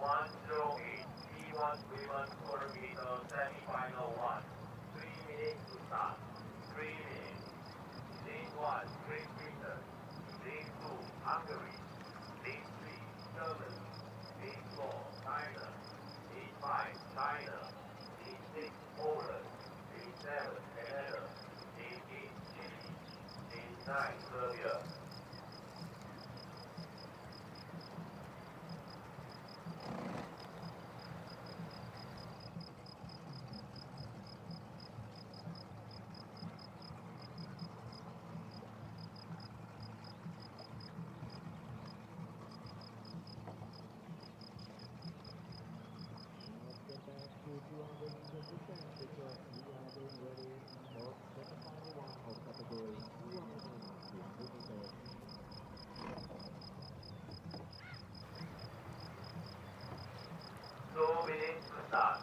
108, P1 women quarter meter semi-final 1. 3 minutes to start. 3 minutes. Lane 1, Great Britain. Lane 2, Hungary. Lane 3, Germany. Lane 4, China. Lane 5, China. Lane 6, Poland. Lane 7, Canada. Lane 8, Chile. Lane 9, Serbia. Start.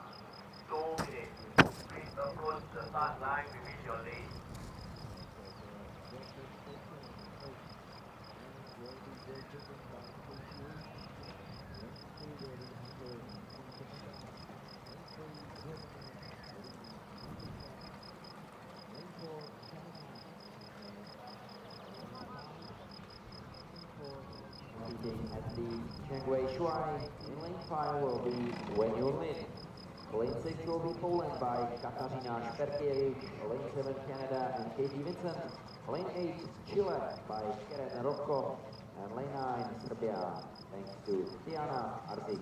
2 minutes. Please approach the start line within your lane. At the Chengwei Shuai, in lane 5 will be When You Win. Lane 6 will be Poland by Katarzyna Szperkiewicz, lane 7 Canada and Katie Vincent, lane 8 Chile by Keren Rocco, and lane 9 Serbia, thanks to Diana Arzic.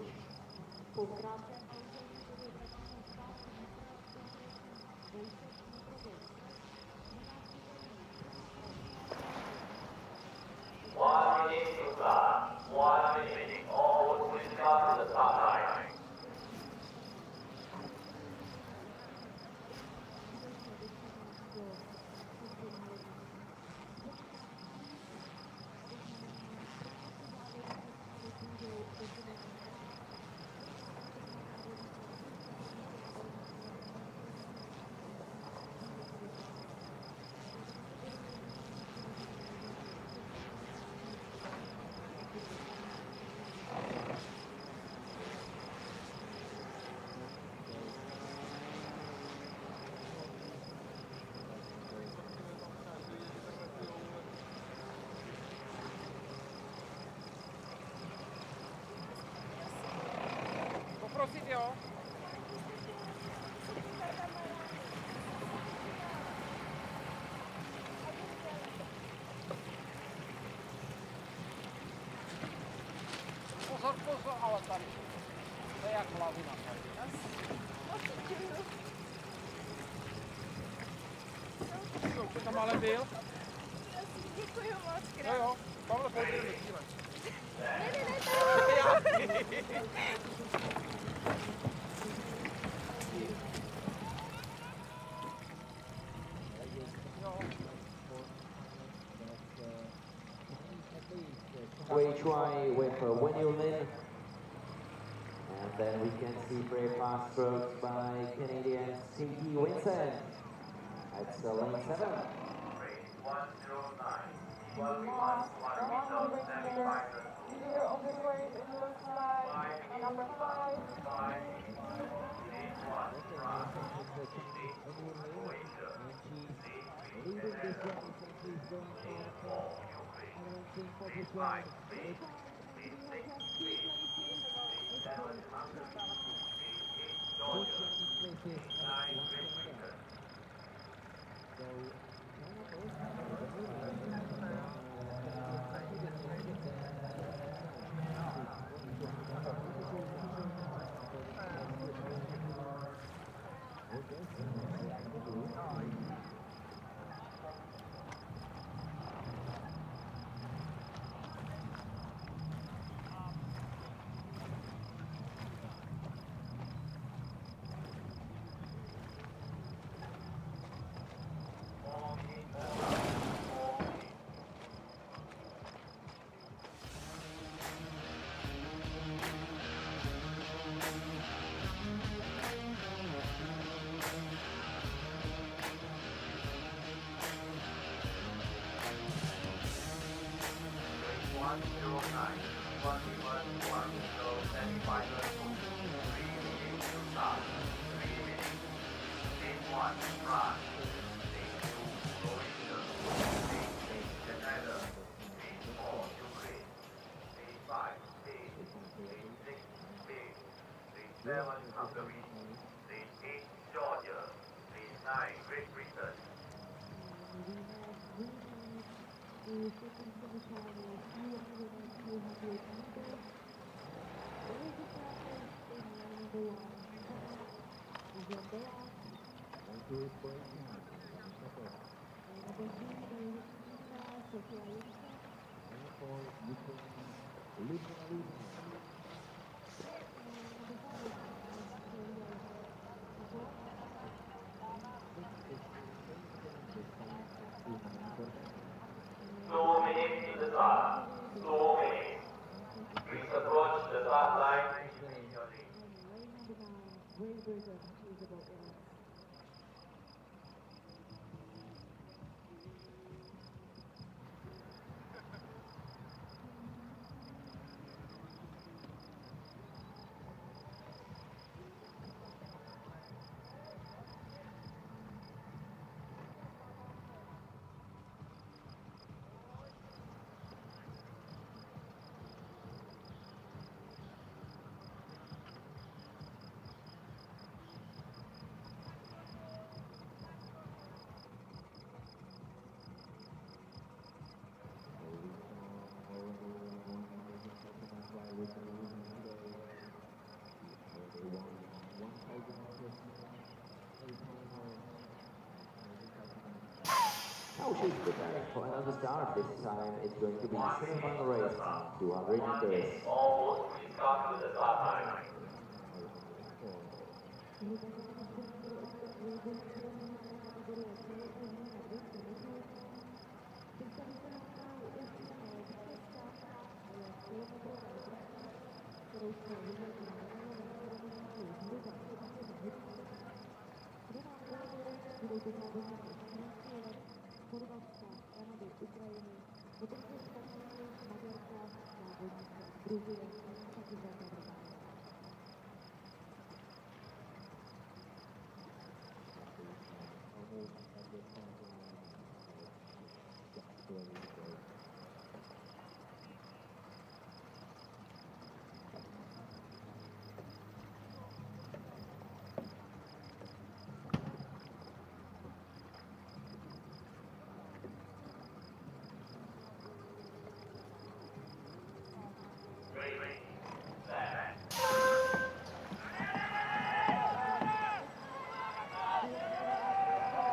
Poprosit, jo? Pozor, pozor, ale tady. To je jak lavina tady. Co, už tam ale byl? Děkuji moc krát. Jo, jo, tamhle pojďme do cíle. Wei Chuai with When You Win. And then we can see very fast strokes by Canadian Katie Vincent. That's lane 7. 109. 12 Leader of the race in your side, number 5. 5. Lane 1, France. Lane 2, Croatia. Lane 3, Canada. Lane 4, Ukraine. Lane 5, Spain. Lane 6, Spain. 7 Hungary, 8 Georgia, 9 Great Britain. Hungary, Lead 8 Georgia, Lead 9 Great Britain. Slow minutes to the start. Slow minutes. Please approach the start line immediately. Now she's preparing for another start. This time it's going to be a semi-final race, 200 meters. Almost please come to the start line.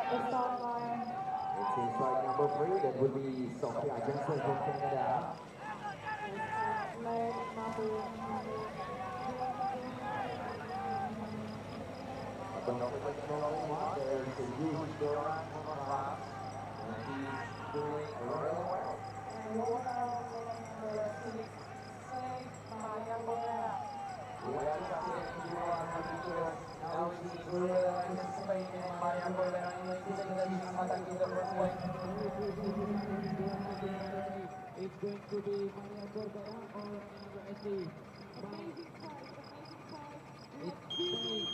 The start line. It seems like number 3, that would be Sophia Jensen from Canada. Leg number But don't forget the only one, there's a huge girl on the last, and she's doing very well. and number 6, Maria Bonera. We are just here to our pictures. Now she's really anticipating Maria Bonera in the season that she's attacking the first one. It's going to be Maria Corbera or number 18. Amazing fight, amazing fight. It's Spain.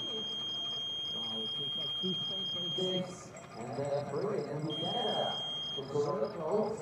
Wow, it seems like two Spain races. 6, and then 3, it will be Canada. It's really close.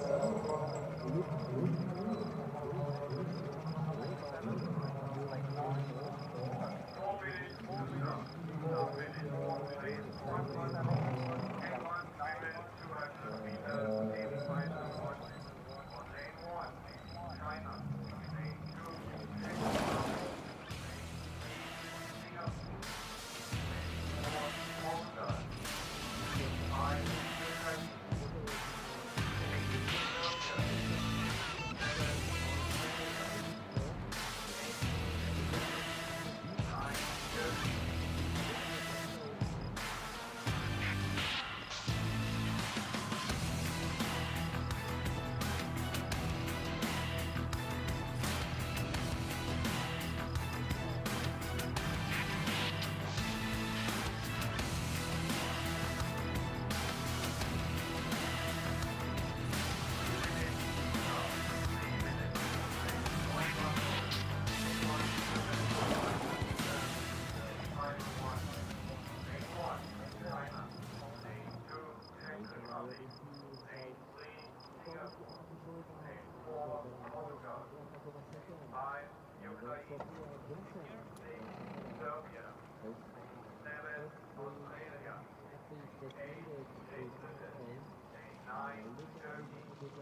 Australia. Eight, Great Britain. Nine, Turkey. Keep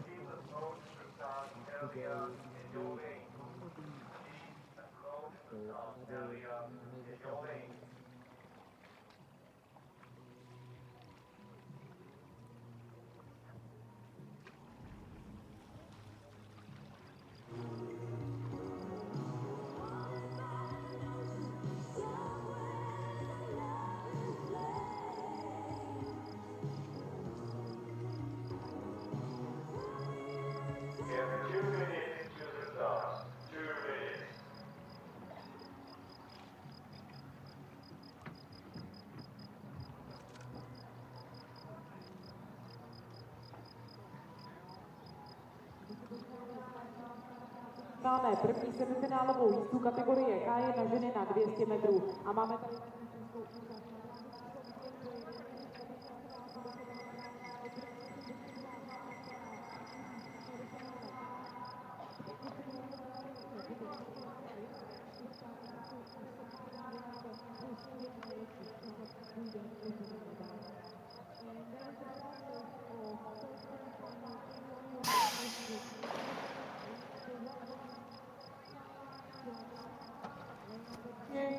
the approach to start area in your lane. Keep approach to start area in your lane. We have 2 minutes to the start. 2 minutes. Máme první semifinálovou jízdu kategorie K na ženy na 200 metrů a máme tady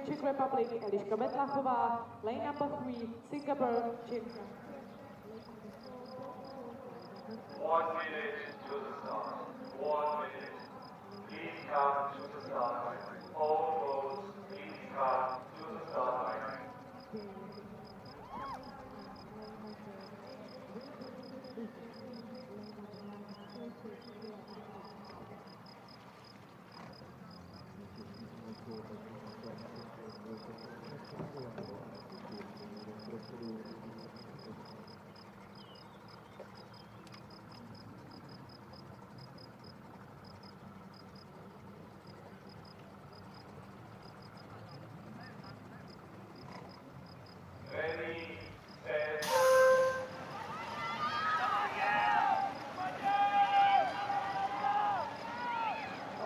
Czech Republic, Eliška Betlachová, lane number 3, Singapore, Czech. 1 minute to the start. 1 minute. Please come to the start line. All roads, please come to the start line. Ready, set.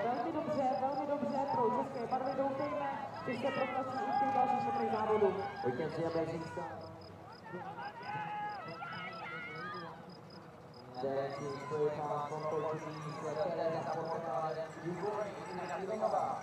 Velmi dobře, pro české barvy doufejme, že se protlačí i v těch dalších četných závodů. We can see amazing stuff. Then it's very fast from Portuguese, Teresa Portugal, Igor Inacilová.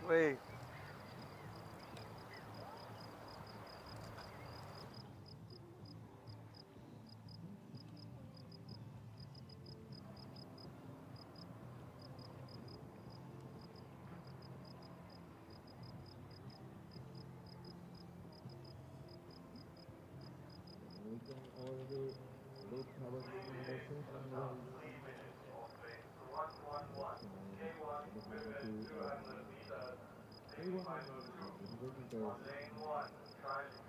Wait. We can already look our simulation from the Lane 1, Charlie.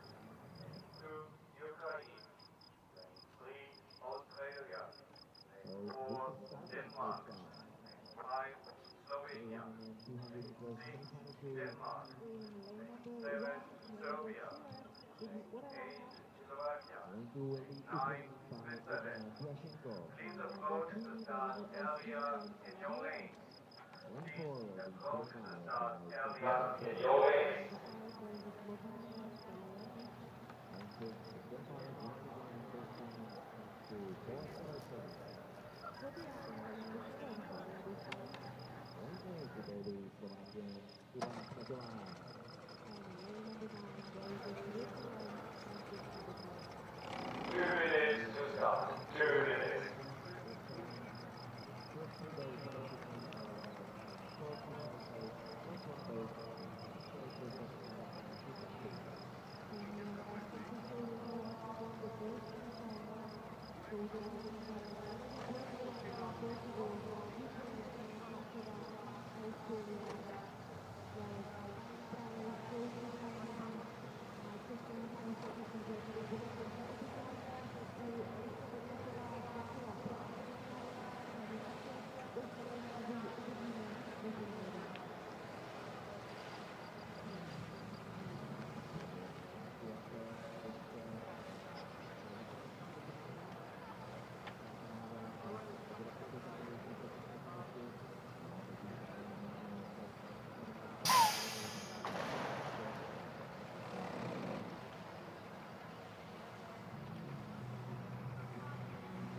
2, Ukraine. Lane 3, Australia. Lane 4, Denmark. 5, Slovenia. Lithuania. 200 meters, 6, Denmark. 7, Serbia. 8, Slovakia. Lane 2 will be 9, by Switzerland. Brashenko. Please approach the start area in your lanes. Lane 4 Please will be approach taken the by start area Denmark. in your lanes. Lane 6, Denmark once again first time to Poland Racice. Lane 8 will be Slovakian Ivana Kmetová. 2 minutes to start. 2 minutes.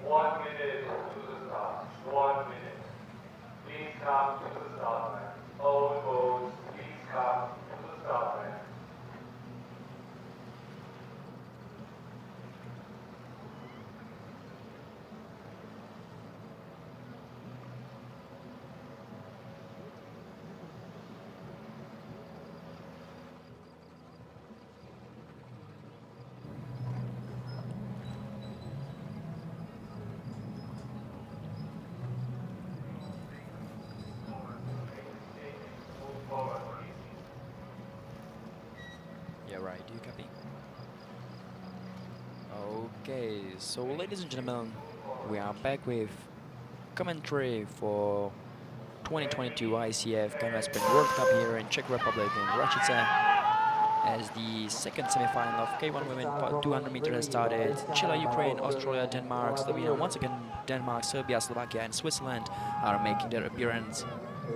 One minute to the start. 1 minute. Please come to the start line. All boats, please come to the start line. Move forward, please. Yeah, right, do you copy? Okay, so ladies and gentlemen, we are back with commentary for 2022 ICF Canoe-Kayak World Cup here in Czech Republic in Racice, as the second semi-final of K1 Women 200 meters has started. Chile, Ukraine, Australia, Denmark, Slovenia, once again Denmark, Serbia, Slovakia and Switzerland are making their appearance. The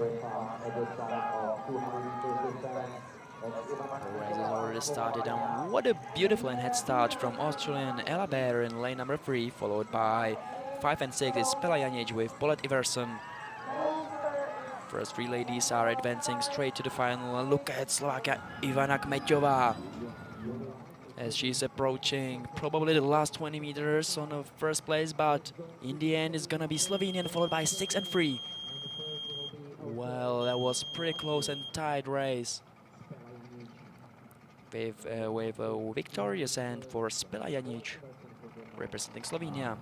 race has already started, and what a beautiful head start from Australian Ella Bear in lane number 3, followed by 5 and 6 is Spela Janic with Paulette Iverson. First three ladies are advancing straight to the final, and look at Slovakia Ivana Kmetová as she's approaching probably the last 20 meters on the first place, but in the end it's gonna be Slovenian followed by 6 and 3. Well, that was pretty close and tight race with a victorious end for Spela Janic representing Slovenia.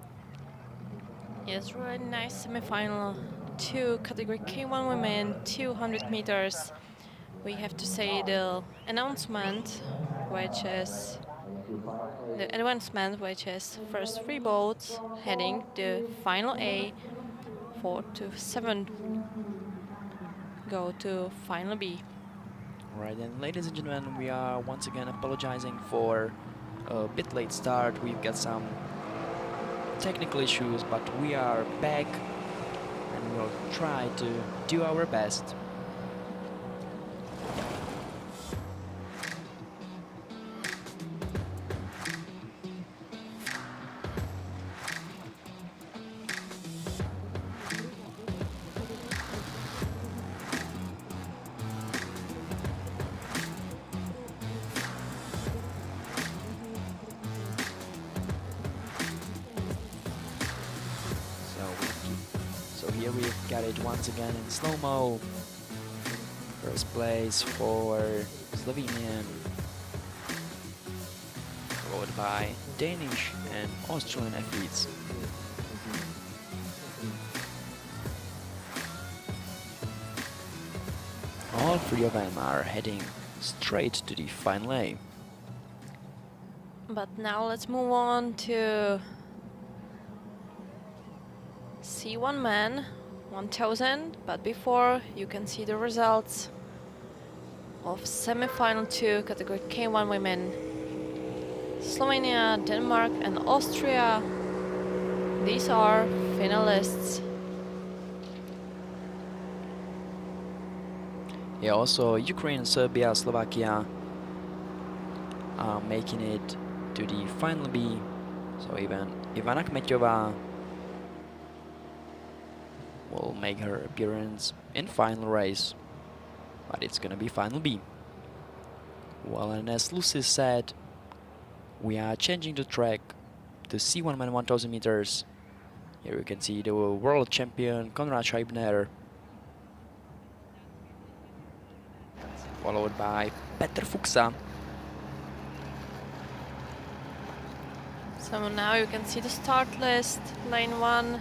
Yes, really nice semi-final. Two category K1 women, 200 meters. We have to say the announcement, which is the advancement, which is first three boats heading to final A, 4 to 7 go to final B. Right, and ladies and gentlemen, we are once again apologizing for a bit late start. We've got some technical issues, but we are back and we'll try to do our best. So here we've got it once again in slow-mo. First place for Slovenian, followed by Danish and Australian athletes. All three of them are heading straight to the final A. But now let's move on to C1 men, 1000, but before you can see the results of semi-final 2 category K1 women. Slovenia, Denmark and Austria, these are finalists. Yeah, also Ukraine, Serbia, Slovakia are making it to the final B. So even Ivana Kmeťová will make her appearance in final race, but it's gonna be final B. Well, and as Lucy said, we are changing the track to C1 man 1000 meters. Here you can see the world champion Konrad Scheibner, followed by Petr Fuchsa. So now you can see the start list. Lane 1,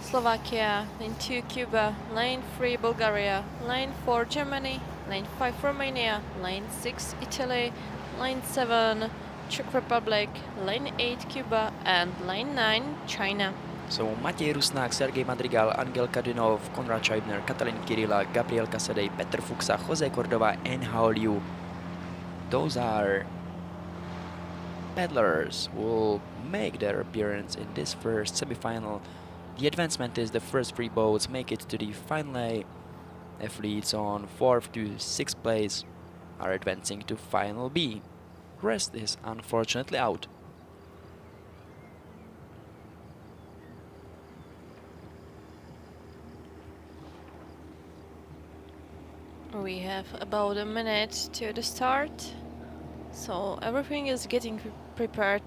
Slovakia. Lane 2, Cuba. Lane 3, Bulgaria. Lane 4, Germany. Lane 5, Romania. Lane 6, Italy. Lane 7, Czech Republic. Lane 8, Cuba. And Lane 9, China. So Matěj Rusnák, Sergej Madrigal, Angel Kadinov, Konrad Scheibner, Katalin Kirila, Gabriel Casadei, Petr Fuchsa, Jose Cordova and Hao Liu. Those are paddlers who will make their appearance in this first semi-final. The advancement is the first 3 boats make it to the final A. Athletes on 4th to 6th place are advancing to final B. Rest is unfortunately out. We have about a minute to the start, so everything is getting prepared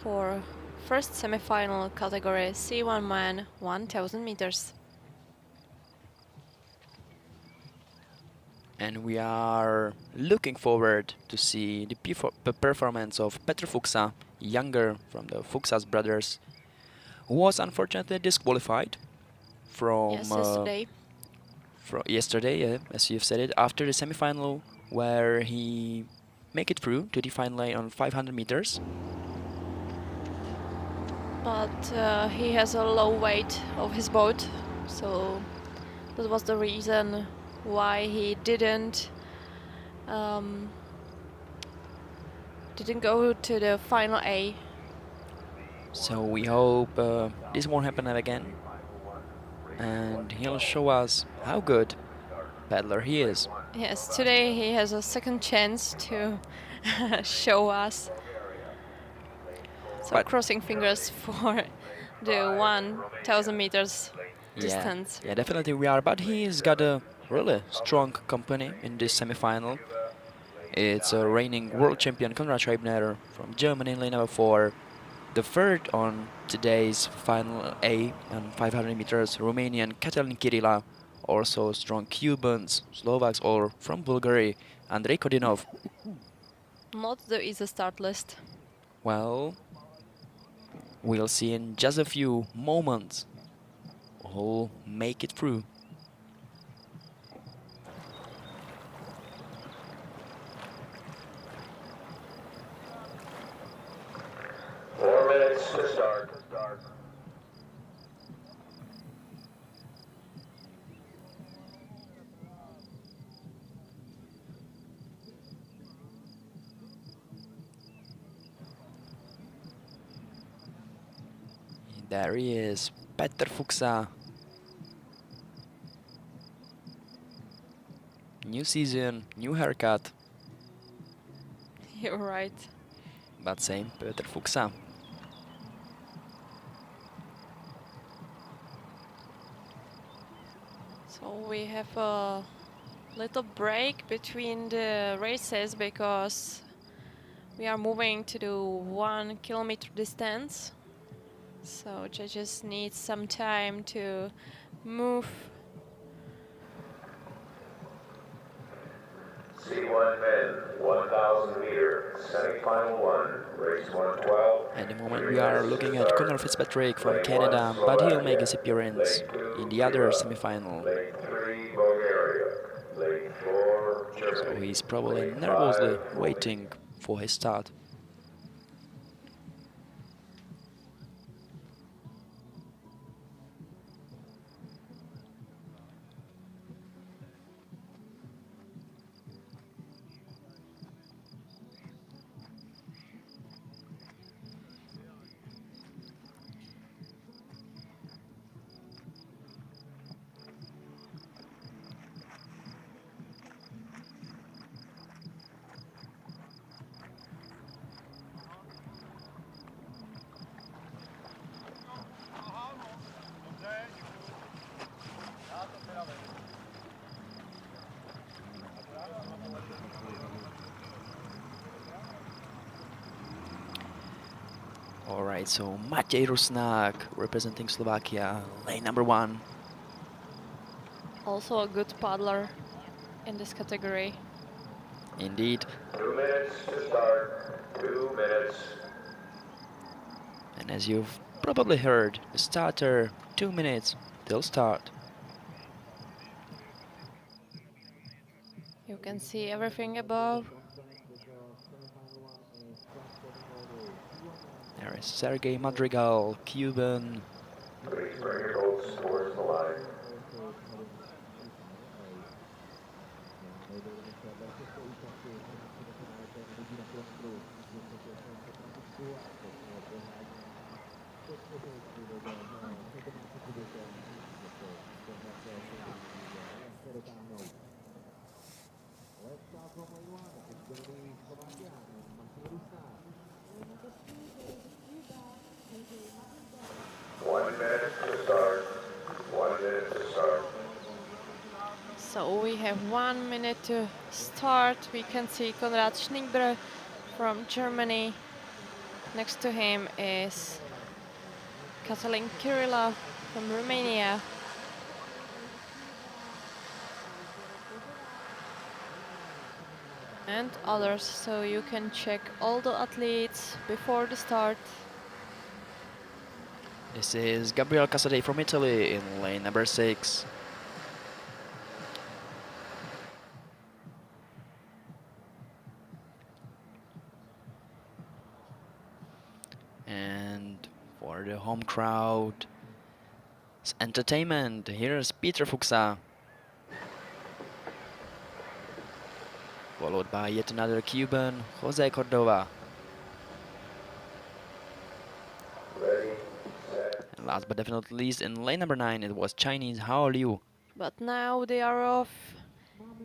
for first semi-final category C1 man 1000 meters. And we are looking forward to see the performance of Petr Fuchsa, younger from the Fuchsas brothers, who was unfortunately disqualified from yesterday, as you've said it, after the semi-final, where he make it through to the final lane on 500 meters. But he has a low weight of his boat, so that was the reason why he didn't go to the final A. So we hope this won't happen again, and he'll show us how good paddler he is. Yes, today he has a second chance to show us. So But crossing fingers for the 1000 meters distance. Yeah, definitely we are. But he's got a really strong company in this semi-final. It's a reigning world champion Konrad Scheibner from Germany in lane number 4. The third on today's final A on 500 meters, Romanian Katalin Kirila. Also strong Cubans, Slovaks, or from Bulgaria, Andrei Kodinov. Not the easy start list. Well, we'll see in just a few moments who'll make it through. To start. There he is, Petr Fuchsa. New season, new haircut, You're right. but same Petr Fuchsa. So we have a little break between the races because we are moving to the 1 kilometer distance. So judges need some time to move. C1 men, 1000 meter, semi-final 1, race 112. At the moment we are looking at Conor Fitzpatrick from Canada, but he'll make his appearance in the other semi-final. Lane 3, Bulgaria. Lane 4, Germany. So he's probably nervously waiting for his start. All right, so Matěj Rusnák representing Slovakia, lane number 1. Also a good paddler in this category. Indeed. 2 minutes to start. 2 minutes. And as you've probably heard, the starter, 2 minutes till start. You can see everything above. There is Sergei Madrigal, Cuban. Please bring your boats towards the line. Let's start from lane 1. It's going to be Slovakia and Matěj Rusnák. 1 minute to start. 1 minute to start. So we have 1 minute to start. We can see Konrad Schnigbr from Germany. Next to him is Katalin Kirila from Romania. And others, so you can check all the athletes before the start. This is Gabriel Casadei from Italy in lane number 6. And for the home crowd, it's entertainment. Here's Peter Fuchsa, followed by yet another Cuban, Jose Cordova. Ready, set. And last but definitely not least, in lane number 9, it was Chinese Hao Liu. But now they are off.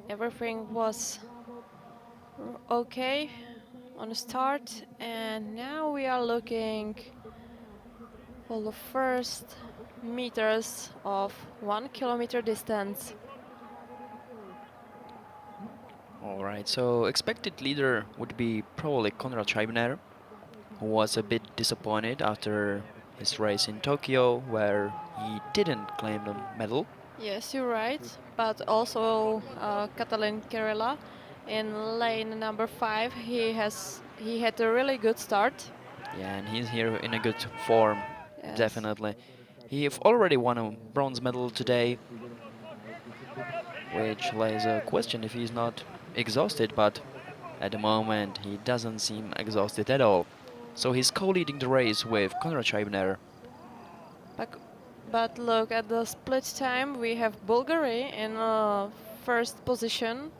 Everything was okay on the start, and now we are looking for the first meters of 1 kilometer distance. Alright, so expected leader would be probably Konrad Scheibner, who was a bit disappointed after his race in Tokyo, where he didn't claim the medal. Yes, you're right, but also Katalin Kirila in lane number 5. He had a really good start. Yeah, and he's here in a good form, Yes. definitely. He have already won a bronze medal today, which lays a question if he's not exhausted, but at the moment he doesn't seem exhausted at all. So he's co-leading the race with Konrad Scheibner. But look at the split time. We have Bulgaria in first position.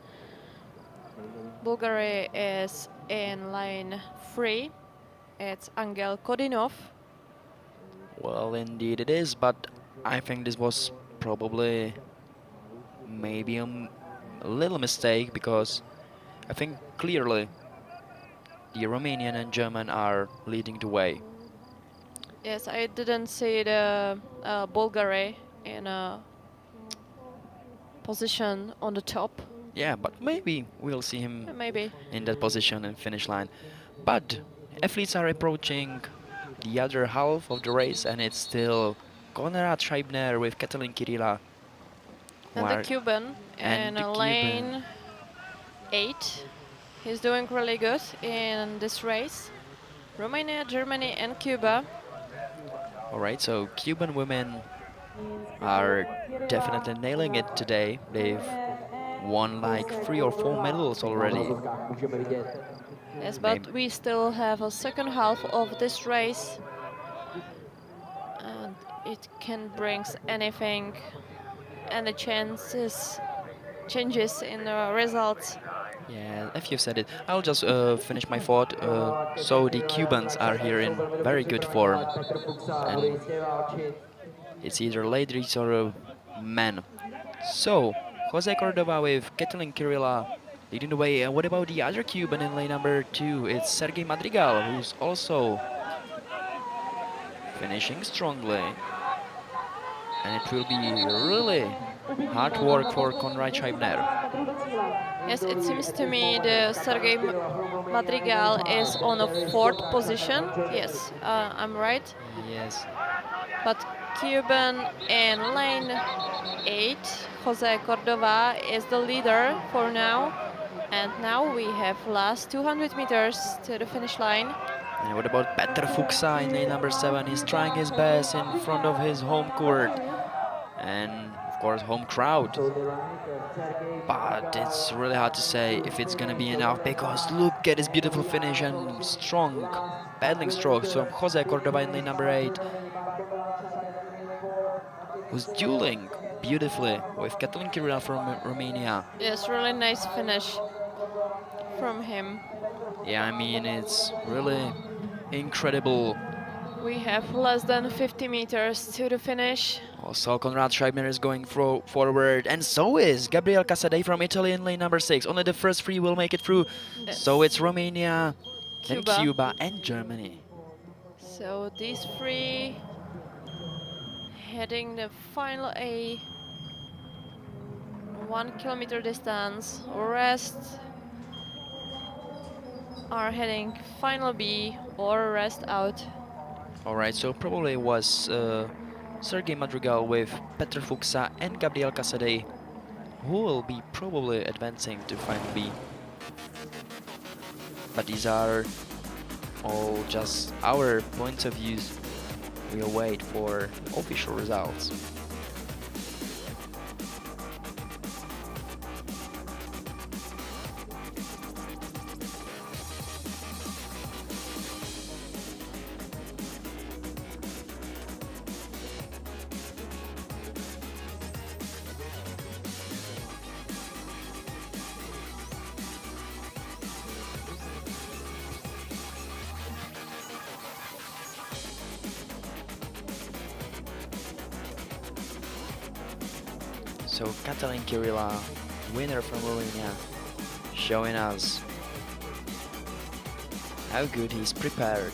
Bulgaria is in lane 3. It's Angel Kodinov. Well, indeed it is, but I think this was probably maybe a little mistake, because I think clearly the Romanian and German are leading the way. Yes, I didn't see the Bulgaria in a position on the top. Yeah, but maybe we'll see him Maybe. in that position and finish line. But athletes are approaching the other half of the race, and it's still Konrad Scheibner with Katalin Kirila. And the Cuban and in the lane 8. He's doing really good in this race. Romania, Germany and Cuba. Alright, so Cuban women are definitely nailing it today. They've won like 3 or 4 medals already. Yes, but we still have a second half of this race. And it can bring anything, any changes in the results. Yeah, if you said it. I'll just finish my thought. So the Cubans are here in very good form. And it's either ladies or men. So, Jose Cordova with Katalin Kirila leading the way. And what about the other Cuban in lane number 2? It's Sergei Madrigal, who's also finishing strongly. And it will be really hard work for Konrad Scheibner. Yes, it seems to me the Sergei Madrigal is on a 4th position. Yes, I'm right. Yes. But Cuban in lane 8, Jose Cordova is the leader for now. And now we have last 200 meters to the finish line. And what about Petr Fuchsa in lane number 7? He's trying his best in front of his home court. And of course home crowd. But it's really hard to say if it's gonna be enough, because look at his beautiful finish and strong paddling strokes from Jose Cordova in lane number 8, who's dueling beautifully with Cătălin Chirila from Romania. Yes, really nice finish from him. Yeah, I mean, it's really incredible. We have less than 50 meters to the finish. Also, Konrad Scheibner is going forward, and so is Gabriel Casadei from Italy in lane number 6. Only the first 3 will make it through. Yes. So it's Romania, then Cuba. Cuba, and Germany. So these 3 heading the final A, 1 kilometer distance. Rest are heading final B or rest out. Alright, so probably it was Sergei Madrigal with Petr Fuchsa and Gabriel Casadei who will be probably advancing to final B. But these are all just our points of views. We'll wait for official results. So Cătălin Chirila, winner from Romania, showing us how good he's prepared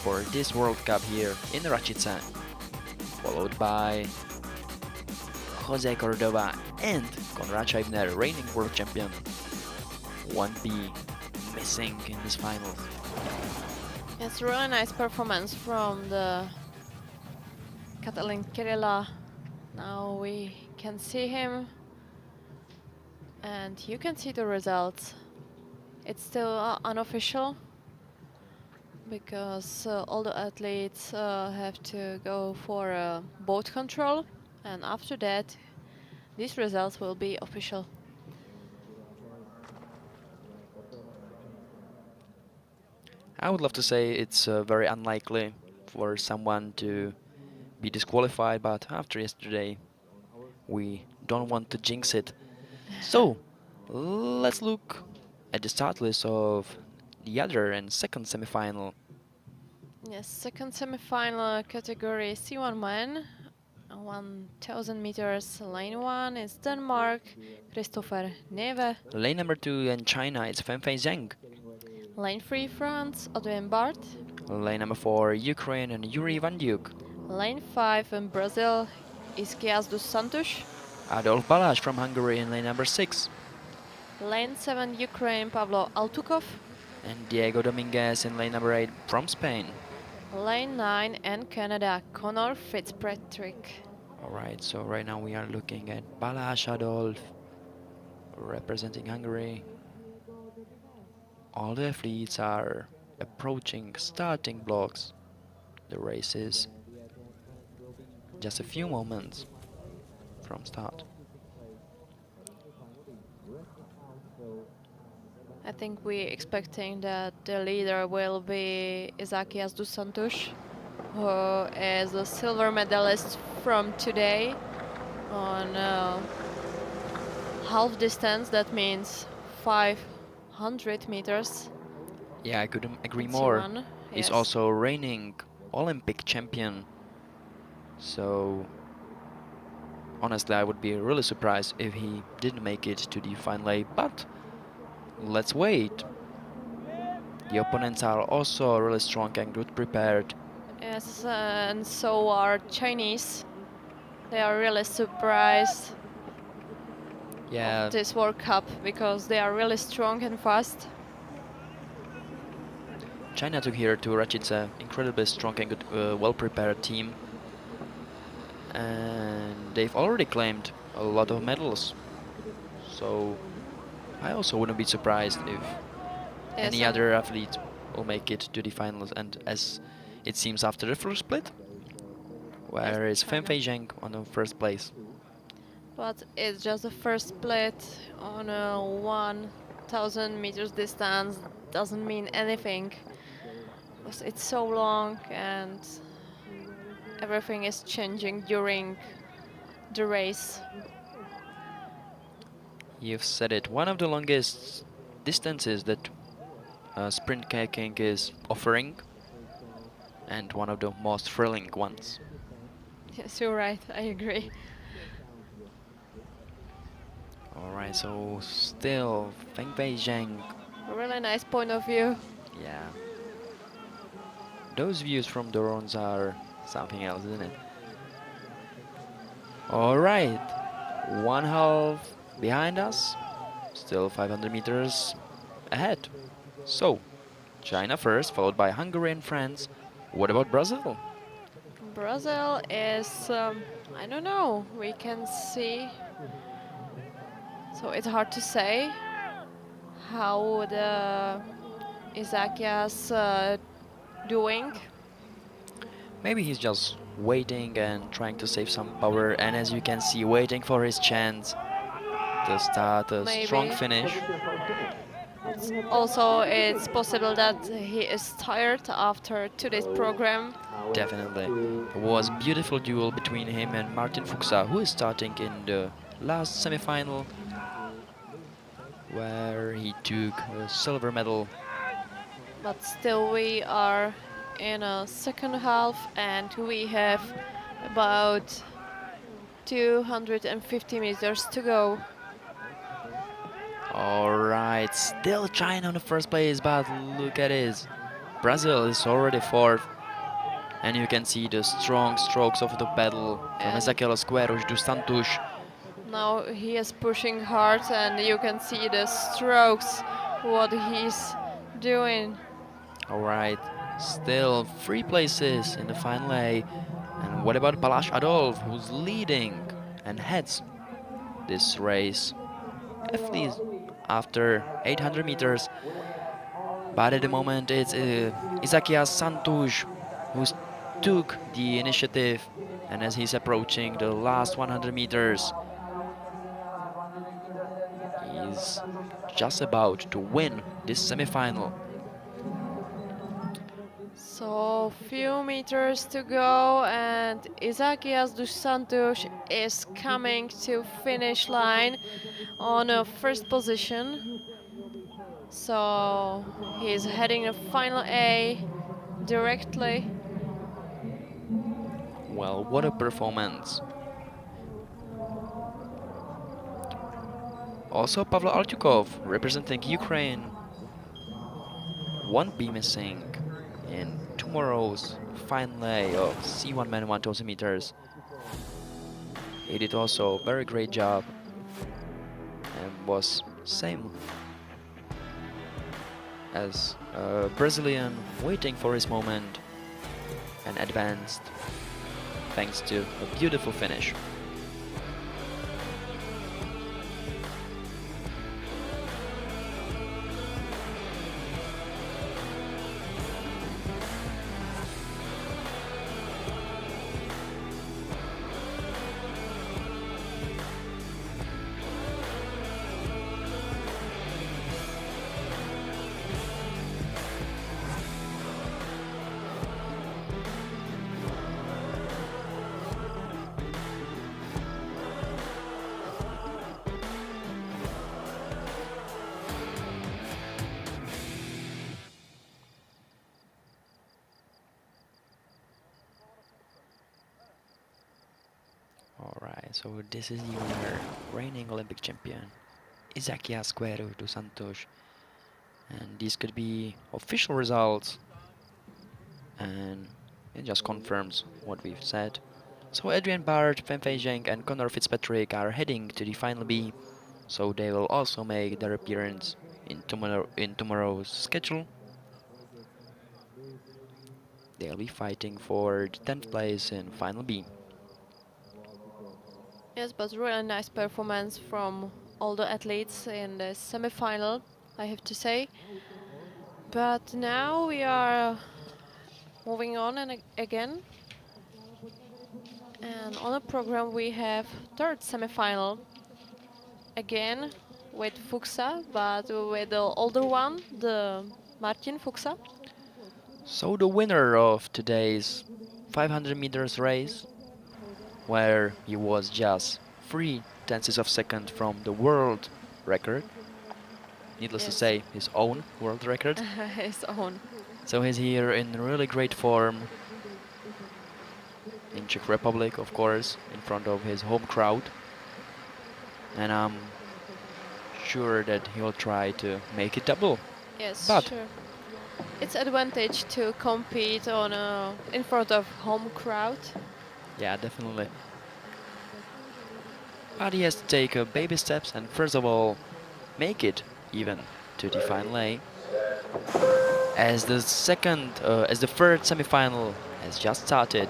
for this World Cup here in Racice, followed by Jose Cordova and Konrad Scheibner, reigning world champion, won't be missing in this final. It's a really nice performance from the Cătălin Chirila. Now we can see him and you can see the results. It's still unofficial because all the athletes have to go for boat control, and after that these results will be official. I would love to say it's very unlikely for someone to be disqualified, but after yesterday we don't want to jinx it. So let's look at the start list of the other and second semi-final. Yes, second semi-final category C1 men, 1000 meters. Lane 1 is Denmark, Christopher Neve. Lane number 2 in China, it's Fenfei Zheng. Lane 3 France, Audrey Bart. Lane number 4 Ukraine and Yuri Vandyuk. Lane 5 in Brazil, Isquias dos Santos. Adolf Balázs from Hungary in lane number 6. Lane 7 Ukraine, Pavlo Altukov. And Diego Dominguez in lane number 8 from Spain. Lane 9 and Canada, Connor Fitzpatrick. Alright, so right now we are looking at Balázs Adolf representing Hungary. All the athletes are approaching starting blocks. The race is just a few moments from start. I think we're expecting that the leader will be Isaquias dos Santos, who is a silver medalist from today on half distance. That means 500 meters. Yeah, I couldn't agree more. C1, He's yes. also reigning Olympic champion. So honestly, I would be really surprised if he didn't make it to the final A, but let's wait. The opponents are also really strong and good prepared. Yes, and so are Chinese. They are really surprised Yeah, of this World Cup because they are really strong and fast. China took here to Racice, incredibly strong and good, well-prepared team, and they've already claimed a lot of medals. So I also wouldn't be surprised if Yes, any and other athlete will make it to the finals. And as it seems after the first split, where is China. Fenfei Zheng on the first place. But it's just the first split on a 1,000 meters distance. Doesn't mean anything. Because it's so long and everything is changing during the race. You've said it, one of the longest distances that sprint kayaking is offering, and one of the most thrilling ones. Yes, you're right. I agree. Alright, so still Fenfei Zheng. Really nice point of view. Yeah. Those views from drones are something else, isn't it? Alright. One half behind us. Still 500 meters ahead. So, China first, followed by Hungary and France. What about Brazil? Brazil is, I don't know, we can see. So it's hard to say how the Isakias doing. Maybe he's just waiting and trying to save some power, and as you can see, waiting for his chance to start a strong Maybe. finish. Also, it's possible that he is tired after today's program. Definitely. It was a beautiful duel between him and Martin Fuchsa, who is starting in the last semi-final, where he took a silver medal. But still we are in a second half and we have about 250 meters to go. Alright, still China in the first place, but look at this. Brazil is already fourth. And you can see the strong strokes of the pedal from And Ezequiel Esqueros dos Santos. now he is pushing hard and you can see the strokes, what he's doing. Alright, still 3 places in the final A. And what about Balázs Adolf, who's leading and heads this race? At least after 800 meters. But at the moment it's Isaquias Santos who took the initiative. And as he's approaching the last 100 meters, he's just about to win this semi-final. So few meters to go and Isaquias dos Santos is coming to finish line on a first position. So he's heading to final A directly. Well, what a performance. Also, Pavlo Altyukov, representing Ukraine, won't be missing in tomorrow's final day of C1 men 1000 meters. He did also a very great job and was same as a Brazilian, waiting for his moment and advanced thanks to a beautiful finish. Alright, so this is the winner, reigning Olympic champion, Isaquias Esqueros dos Santos. And these could be official results, and it just confirms what we've said. So Adrian Bart, Fenfei Zheng and Connor Fitzpatrick are heading to the final B, so they will also make their appearance in tomorrow's schedule. They'll be fighting for the 10th place in Final B. Yes, but really nice performance from all the athletes in the semi-final, I have to say. But now we are moving on and again. And on the program we have third semi-final again with Fuchsa, but with the older one, the Martin Fuchsa. So the winner of today's 500 meters race, where he was just 0.3 of second from the world record, needless to Yes. say, his own world record. His own. So he's here in really great form in Czech Republic, of course, in front of his home crowd. And I'm sure that he'll try to make it double. Yes, But- sure. It's advantage to compete on in front of home crowd. Yeah, definitely. But he has to take baby steps and first of all make it even to the final A. As the third semi-final has just started.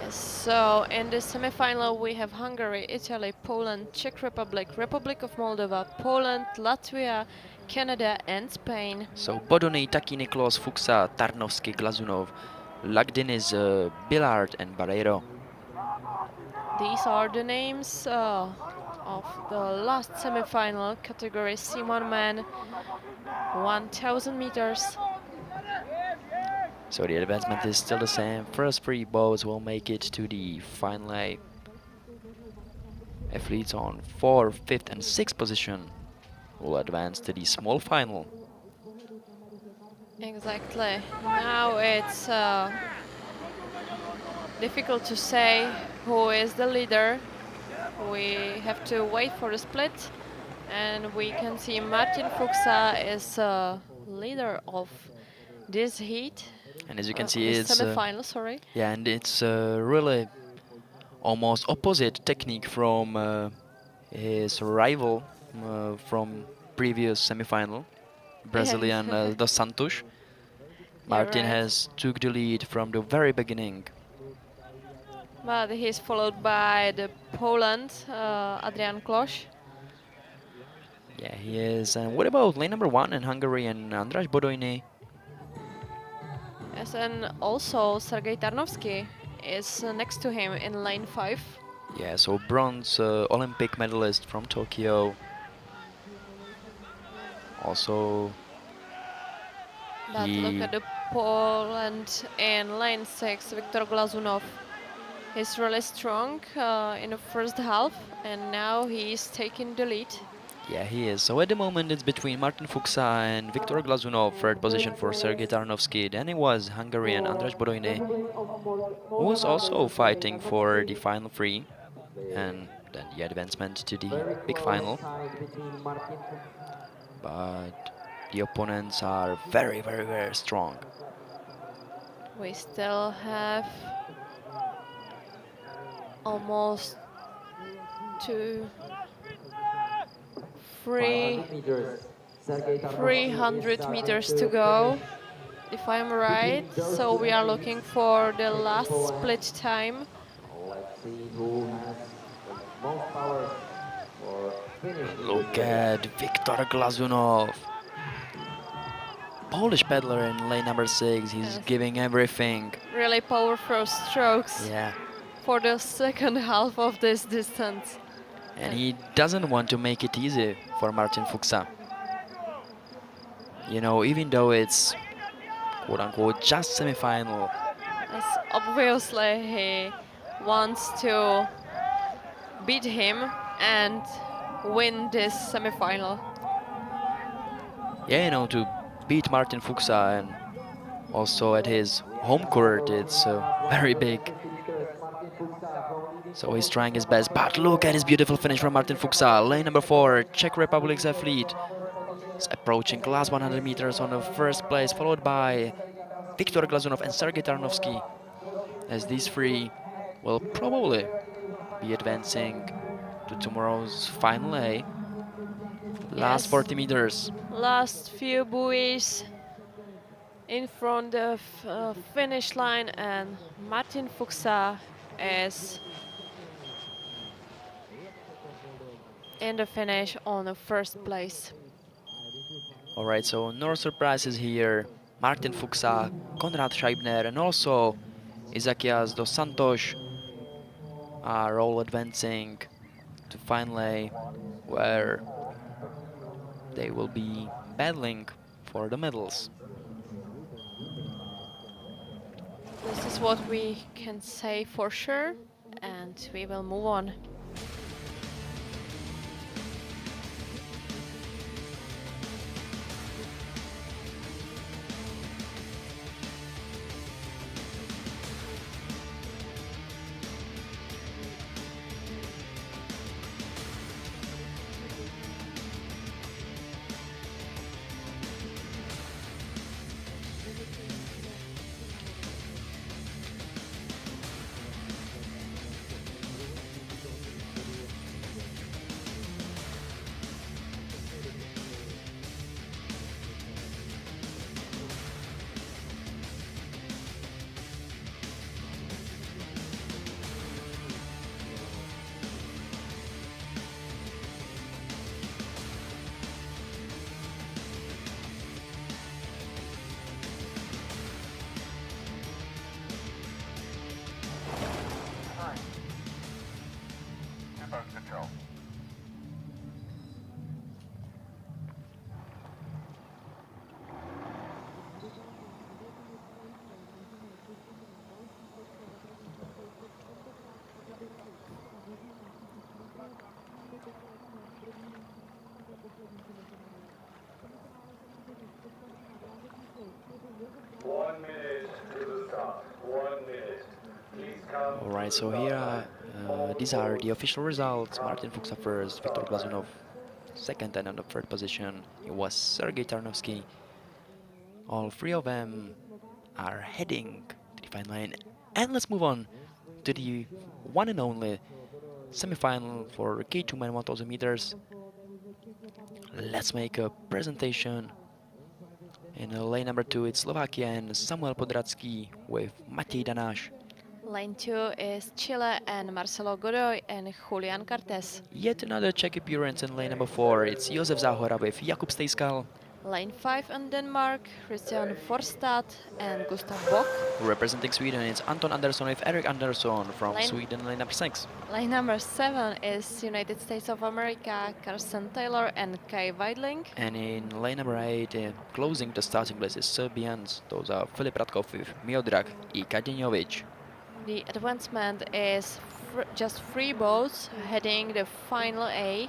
Yes, so in the semi-final we have Hungary, Italy, Poland, Czech Republic, Republic of Moldova, Poland, Latvia, Canada and Spain. So Bodony, Takiny, Klos, Fuchsa, Tarnovsky, Glazunov, Lagdinis, Billard and Barreiro. These are the names of the last semi-final category C1 men, 1000 meters. So the advancement is still the same. First three boats will make it to the final A. Athletes on 4th, 5th and 6th position will advance to the small final. Exactly. Now it's difficult to say who is the leader. We have to wait for the split, and we can see Martin Fuchsa is leader of this heat. And as you can see, this it's semi-final. Sorry. yeah, and it's really almost opposite technique from his rival from previous semi-final, Brazilian Dos Santos. Martin right. has took the lead from the very beginning. But he's followed by the Poland, Adrian Kloš. Yeah, he is. And what about lane number 1 in Hungary and András Bodojny? Yes, and also Sergei Tarnovsky is next to him in lane 5. Yeah, so bronze Olympic medalist from Tokyo. Also, But look at the Poland in lane 6, Viktor Glazunov. He's really strong in the first half, and now he's taking the lead. yeah, he is. So at the moment it's between Martin Fuchsa and Viktor Glazunov, third position for Sergei Tarnovsky. Then it was Hungarian András Bodojny, who was also fighting for the final 3 and then the advancement to the big final. But the opponents are very, very, very strong. We still have almost 300 meters to go, if I'm right. So we are looking for the last split time. Let's see who has the most power for finishing. Look at Viktor Glazunov. Polish peddler in lane number 6. He's Yes. giving everything. Really powerful strokes Yeah. for the second half of this distance. And he doesn't want to make it easy for Martin Fuchsa. You know, even though it's quote-unquote just semi-final, As obviously he wants to beat him and win this semi-final. yeah, you know, to beat Martin Fuchsa and also at his home court, it's very big. So he's trying his best, but look at his beautiful finish from Martin Fuchsa. Lane number 4, Czech Republic's athlete. Is approaching last 100 meters on the first place, followed by Viktor Glazunov and Sergei Tarnovsky, as these three will probably be advancing to tomorrow's final A. Last Yes. 40 meters. Last few buoys in front of finish line, and Martin Fuchsa is in the finish on the first place. All right, so no surprises here. Martin Fuchsa, Konrad Scheibner, and also Isaquias dos Santos are all advancing to final A, where they will be battling for the medals. This is what we can say for sure, and we will move on. All right, so here these are the official results. Martin Fuchsa first, Viktor Glazunov second, and on the third position it was Sergei Tarnovsky. All three of them are heading to the final line. And let's move on to the one and only semi-final for K2 men 1000 meters. Let's make a presentation. In lane number 2, it's Slovakia and Samuel Podradsky with Matej Danáš. Lane 2 is Chile and Marcelo Godoy and Julian Cartes. Yet another Czech appearance in lane number 4, it's Josef Záhora with Jakub Stejskal. Lane 5 in Denmark, Christian Forstad and Gustav Bock. Representing Sweden, it's Anton Andersson with Erik Andersson from Sweden, lane number 6. Lane number 7 is United States of America, Carson Taylor and Kai Weidling. And in lane number 8, closing the starting place is Serbians. Those are Filip Radkov with Miodrag and Kadinovic. The advancement is just 3 boats heading the final A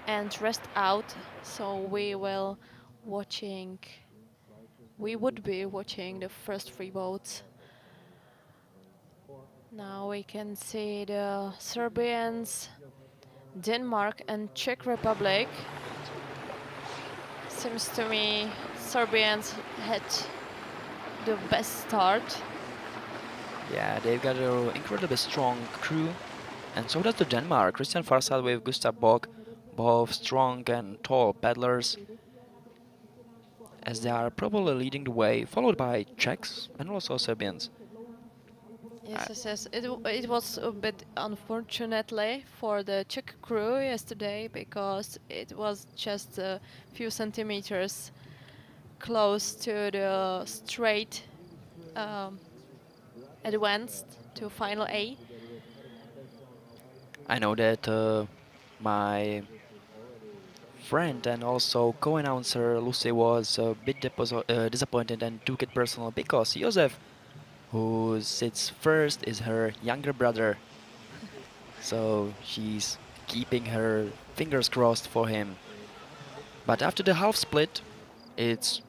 and rest out, so we would be watching the first 3 boats. Now we can see the Serbians, Denmark and Czech Republic. Seems to me Serbians had the best start. Yeah, they've got an incredibly strong crew, and so does the Denmark. Christian Farsad with Gustav Bock, both strong and tall paddlers, as they are probably leading the way, followed by Czechs and also Serbians. Yes. It was a bit unfortunately for the Czech crew yesterday, because it was just a few centimeters close to the straight advanced to final A. I know that my friend and also co-announcer Lucy was a bit disappointed and took it personal, because Josef, who sits first, is her younger brother. So she's keeping her fingers crossed for him. But after the half split, it's,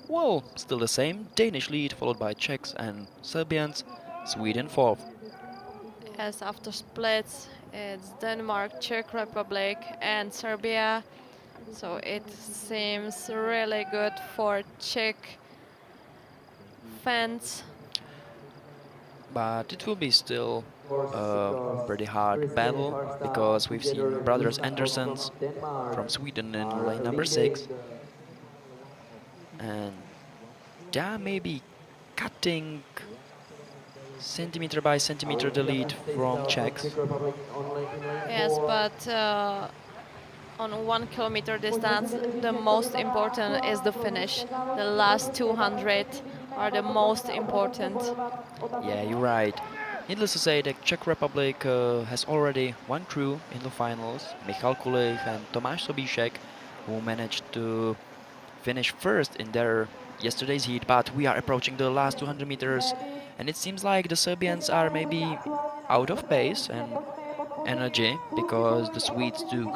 well, still the same. Danish lead, followed by Czechs and Serbians. Sweden fourth. As after splits, it's Denmark, Czech Republic and Serbia. So it seems really good for Czech fans. But it will be still course, pretty hard Chris battle first because we've seen together brothers with Andersons Denmark from Sweden in are lane number leading 6, and that may be cutting centimeter by centimeter the lead from Czechs. Czech Republic on in lane Yes, 4. but on 1 kilometer distance, the most important is the finish. The last 200 are the most important. Yeah, you're right. Needless to say, the Czech Republic has already one crew in the finals, Michal Kulich and Tomáš Sobíšek, who managed to finish first in their yesterday's heat, but we are approaching the last 200 meters, and it seems like the Serbians are maybe out of pace and energy, because the Swedes took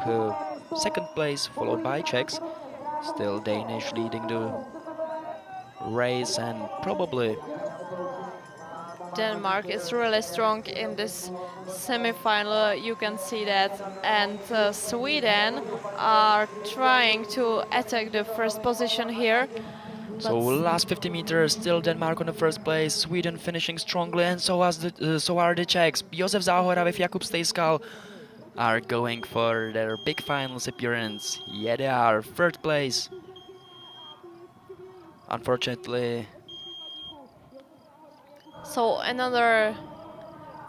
second place, followed by Czechs. Still Danish leading the race, and probably Denmark is really strong in this semi-final, you can see that, and Sweden are trying to attack the first position here. so last 50 meters, still Denmark on the first place, Sweden finishing strongly, and so are the Czechs. Josef Záhora with Jakub Stejskal are going for their big finals appearance. Yeah, they are third place. Unfortunately, So another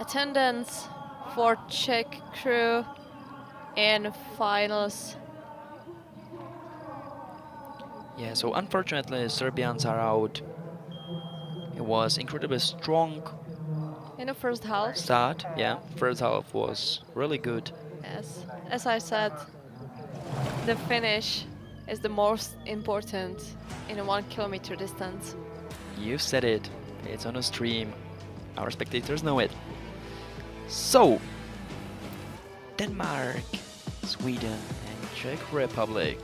attendance for Czech crew in finals. yeah, so unfortunately Serbians are out. It was incredibly strong In the first half, start, yeah. First half was really good. yes, as I said, the finish is the most important in a 1 kilometer distance. You said it. It's on a stream. Our spectators know it. So, Denmark, Sweden, and Czech Republic.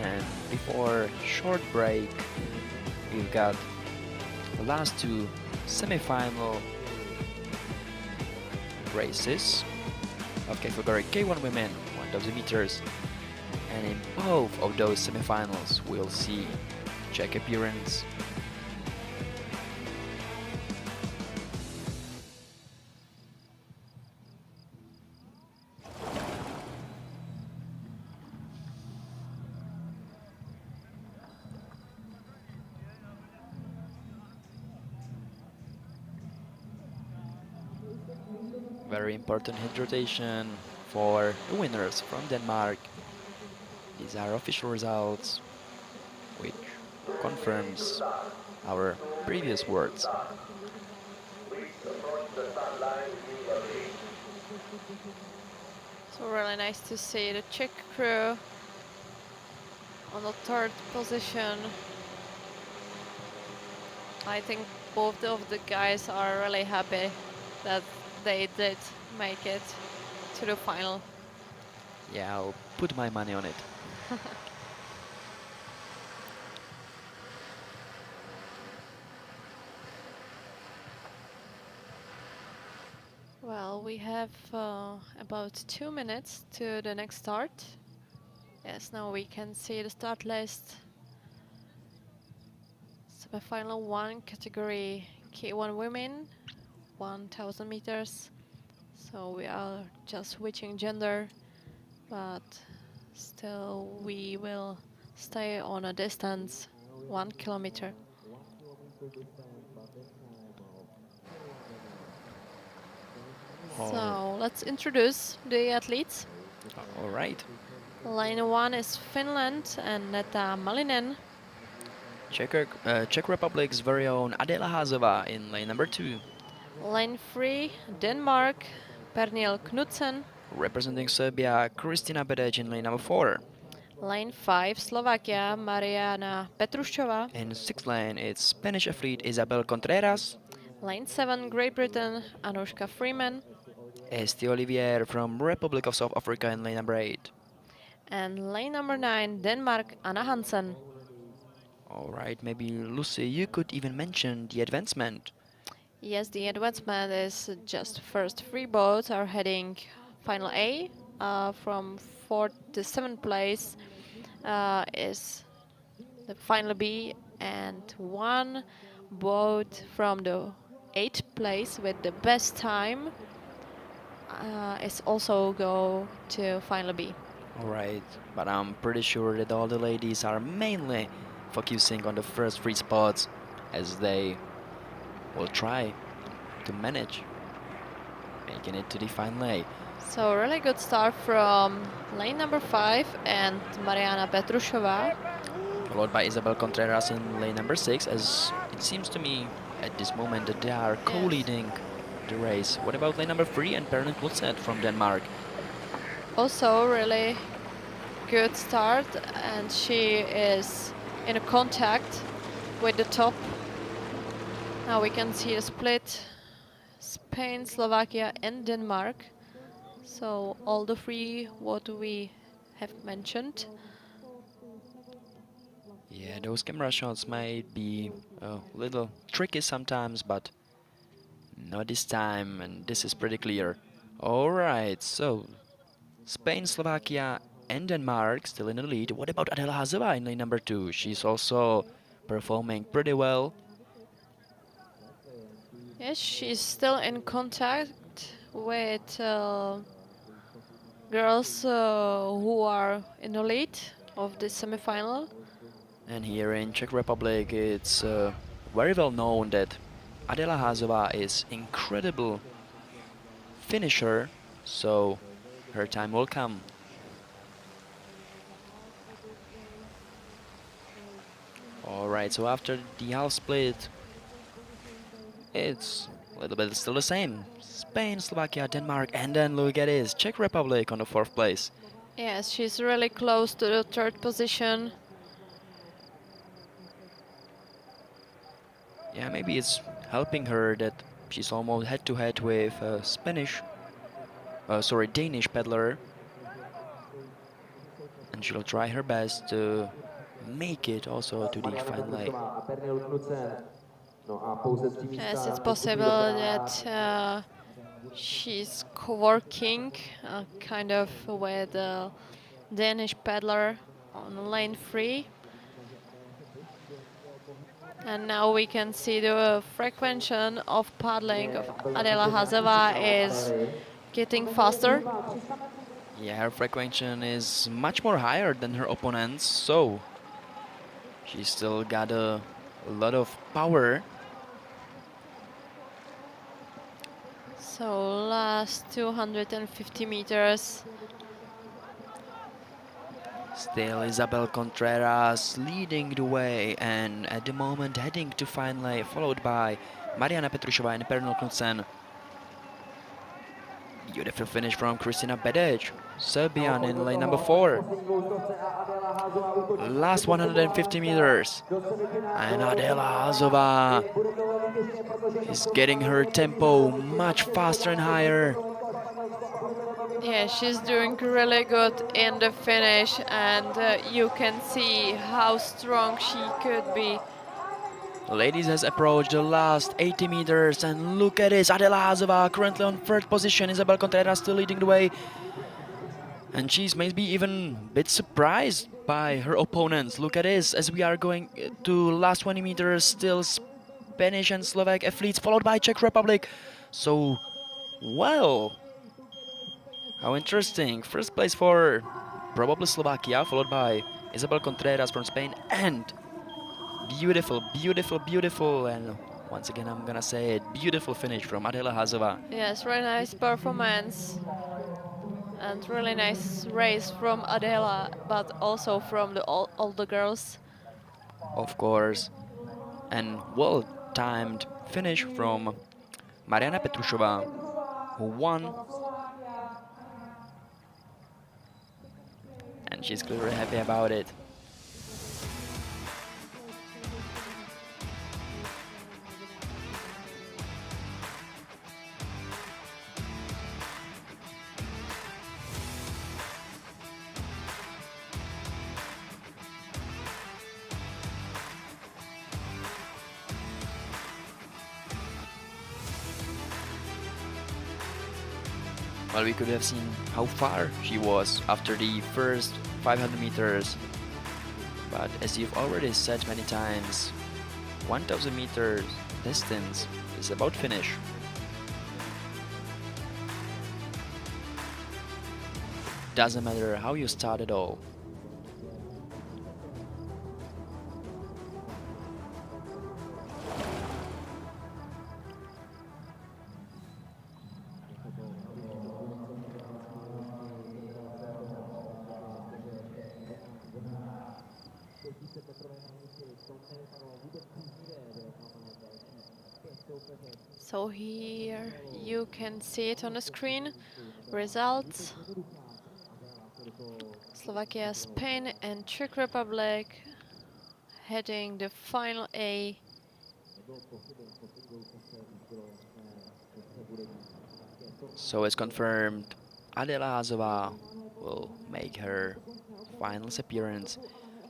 And before short break, we've got the last two semi-final races of category K1 women, 1000 meters, and in both of those semi-finals we'll see Czech appearance. Very important head rotation for the winners from Denmark. These are official results, which confirms our previous words. So really nice to see the Czech crew on the third position. I think both of the guys are really happy that they did make it to the final. Yeah, I'll put my money on it. Well, we have about 2 minutes to the next start. Yes, now we can see the start list. Semi-final 1, category K1 women, 1000 meters. So we are just switching gender, but still we will stay on a distance 1 kilometer. So let's introduce the athletes. All right. Line 1 is Finland and Neta Malinen. Czech Republic's very own Adela Hazova in lane number 2. Line 3, Denmark, Pernil Knudsen. Representing Serbia, Kristina Bedec in lane number 4. Line 5, Slovakia, Mariana Petrushova. In 6th lane, it's Spanish athlete Isabel Contreras. Line 7, Great Britain, Anushka Freeman. Esti Olivier from Republic of South Africa in lane number 8. And lane number 9, Denmark, Anna Hansen. All right, maybe Lucy, you could even mention the advancement. Yes, the advancement is just first 3 boats are heading final A. From 4th to 7th place is the final B, and 1 boat from the 8th place with the best time is also go to final B. All right, but I'm pretty sure that all the ladies are mainly focusing on the first 3 spots as they will try to manage making it to the final A. So really good start from lane number 5 and Mariana Petrushova. Followed by Isabel Contreras in lane number 6, as it seems to me at this moment that they are co-leading the race. What about lane number 3 and Pernille Knudsen from Denmark? Also really good start, and she is in a contact with the top. Now we can see a split: Spain, Slovakia and Denmark. So all the 3 what we have mentioned. Yeah, those camera shots might be a little tricky sometimes, but not this time, and this is pretty clear. Alright, so Spain, Slovakia and Denmark still in the lead. What about Adela Hazova in lane number 2? She's also performing pretty well. Yes, she's still in contact with girls who are in the lead of the semi-final. And here in Czech Republic, it's very well known that Adela Hazova is incredible finisher, so her time will come. Alright, so after the half split, it's a little bit still the same. Spain, Slovakia, Denmark, and then look at this, Czech Republic on the 4th place. Yes, she's really close to the 3rd position. Yeah, maybe it's helping her that she's almost head-to-head with Danish peddler. And she'll try her best to make it also to the final leg. Yes, it's possible that she's co-working kind of with the Danish peddler on lane 3. And now we can see the frequency of paddling of Adela Hazova is getting faster. Yeah, her frequency is much more higher than her opponents, so she's still got a lot of power. So last 250 meters. Still Isabel Contreras leading the way, and at the moment heading to final, followed by Mariana Petrushova and Pernille Knudsen. Beautiful finish from Kristina Bedec, Serbian in lane number 4. Last 150 meters, and Adela Hazova is getting her tempo much faster and higher. Yeah, she's doing really good in the finish, and you can see how strong she could be. Ladies has approached the last 80 meters, and look at this, Adela Hazova currently on 3rd position, Isabel Contreras still leading the way. And she's maybe even a bit surprised by her opponents. Look at this, as we are going to last 20 meters, still Spanish and Slovak athletes, followed by Czech Republic. So, well, how interesting. First place for probably Slovakia, followed by Isabel Contreras from Spain, and beautiful, beautiful, beautiful, and once again I'm gonna say it, beautiful finish from Adela Hazova. Yes, really nice performance. And really nice race from Adela, but also from all the girls. Of course. And well-timed finish from Mariana Petrushova, who won. And she's clearly happy about it. Well, we could have seen how far she was after the first 500 meters. But as you've already said many times, 1000 meters distance is about finish. Doesn't matter how you start at all. So here you can see it on the screen. Results. Slovakia, Spain and Czech Republic heading the final A. So it's confirmed Adela Hazová will make her finals appearance,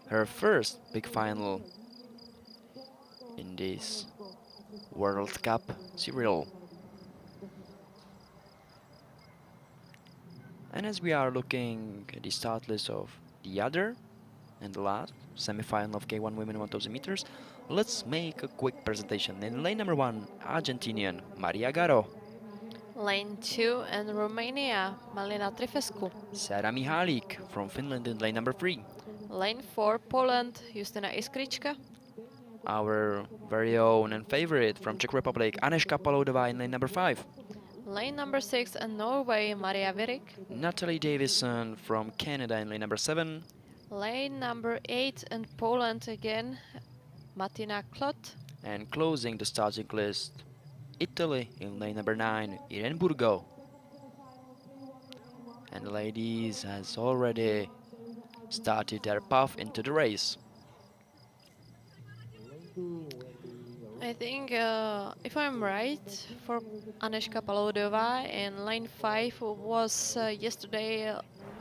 her first big final in this World Cup serial. And as we are looking at the start list of the other and the last semi-final of K1 Women 1000 meters, let's make a quick presentation. In lane number 1, Argentinian Maria Garo. Lane 2 and Romania, Malina Trifescu. Sara Mihalik from Finland in lane number 3. Lane 4, Poland, Justyna Iskrička. Our very own and favorite from Czech Republic, Anežka Paloudová in lane number 5. Lane number 6 and Norway, Maria Virik. Natalie Davison from Canada in lane number 7. Lane number 8 and Poland again, Martina Klot. And closing the starting list, Italy in lane number 9, Irene Burgo. And the ladies has already started their path into the race. I think, if I'm right, for Anežka Paloudová in lane 5 was yesterday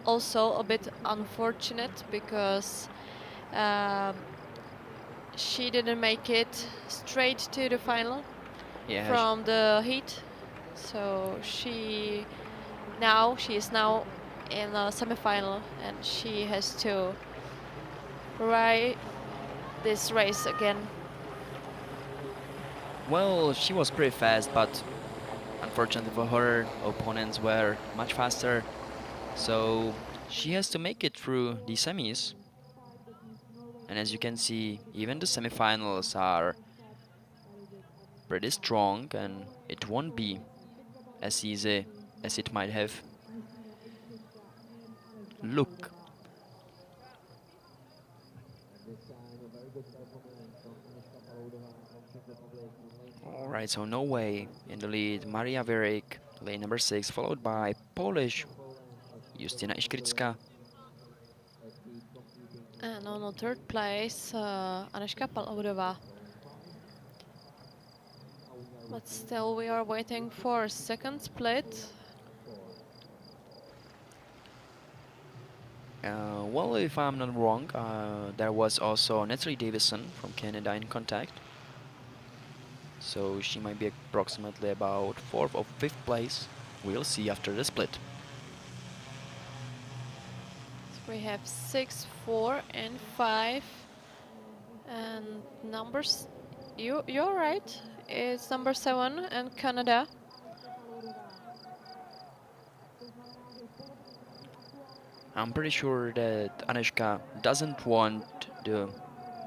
also a bit unfortunate because she didn't make it straight to the final from the heat. So she is now in the semi-final and she has to ride this race again. Well, she was pretty fast, but unfortunately for her, opponents were much faster. So she has to make it through the semis. And as you can see, even the semifinals are pretty strong, and it won't be as easy as it might have looked. Alright, so Norway in the lead, Maria Virik, lane number 6, followed by Polish Justyna Iskrička. And on the third place, Anežka Paloudová. But still we are waiting for second split. Well, if I'm not wrong, there was also Natalie Davison from Canada in contact. So she might be approximately about 4th or 5th place. We'll see after the split. So we have 6, 4 and 5. And numbers, you're right, it's number 7 and Canada. I'm pretty sure that Anežka doesn't want the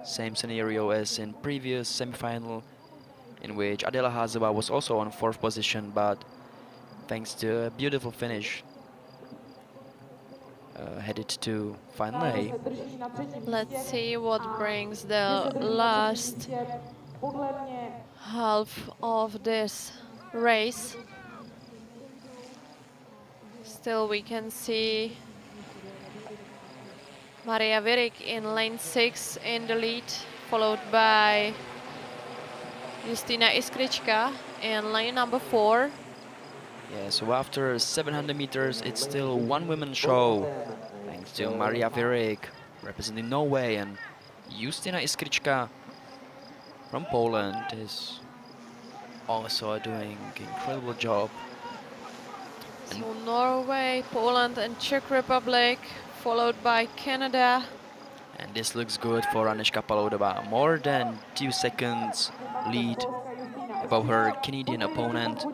same scenario as in previous semi-final, in which Adela Hazová was also on 4th position, but thanks to a beautiful finish, headed to final A. Let's see what brings the last half of this race. Still we can see Maria Virik in lane 6 in the lead, followed by Justyna Iskrička in lane number 4. Yeah, so after 700 meters, it's still one women's show, thanks to Maria Virik, representing Norway, and Justyna Iskrička from Poland is also doing an incredible job. So Norway, Poland and Czech Republic, followed by Canada. And this looks good for Anežka Palloudová. More than 2 seconds lead above her Canadian opponent.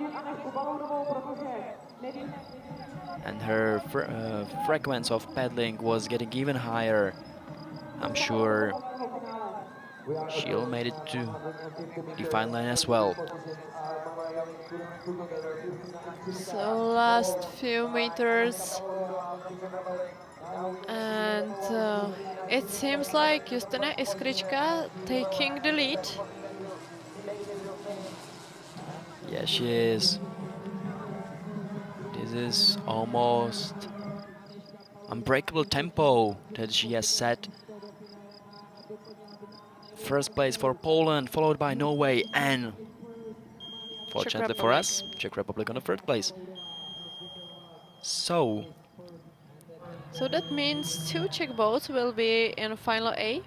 And her frequency of paddling was getting even higher. I'm sure she'll made it to the final line as well. So last few meters. And it seems like Justyna Iskrička taking the lead. Yeah, she is. This is almost unbreakable tempo that she has set. First place for Poland, followed by Norway, and fortunately for us, Czech Republic on the third place. So that means 2 Czech boats will be in final A.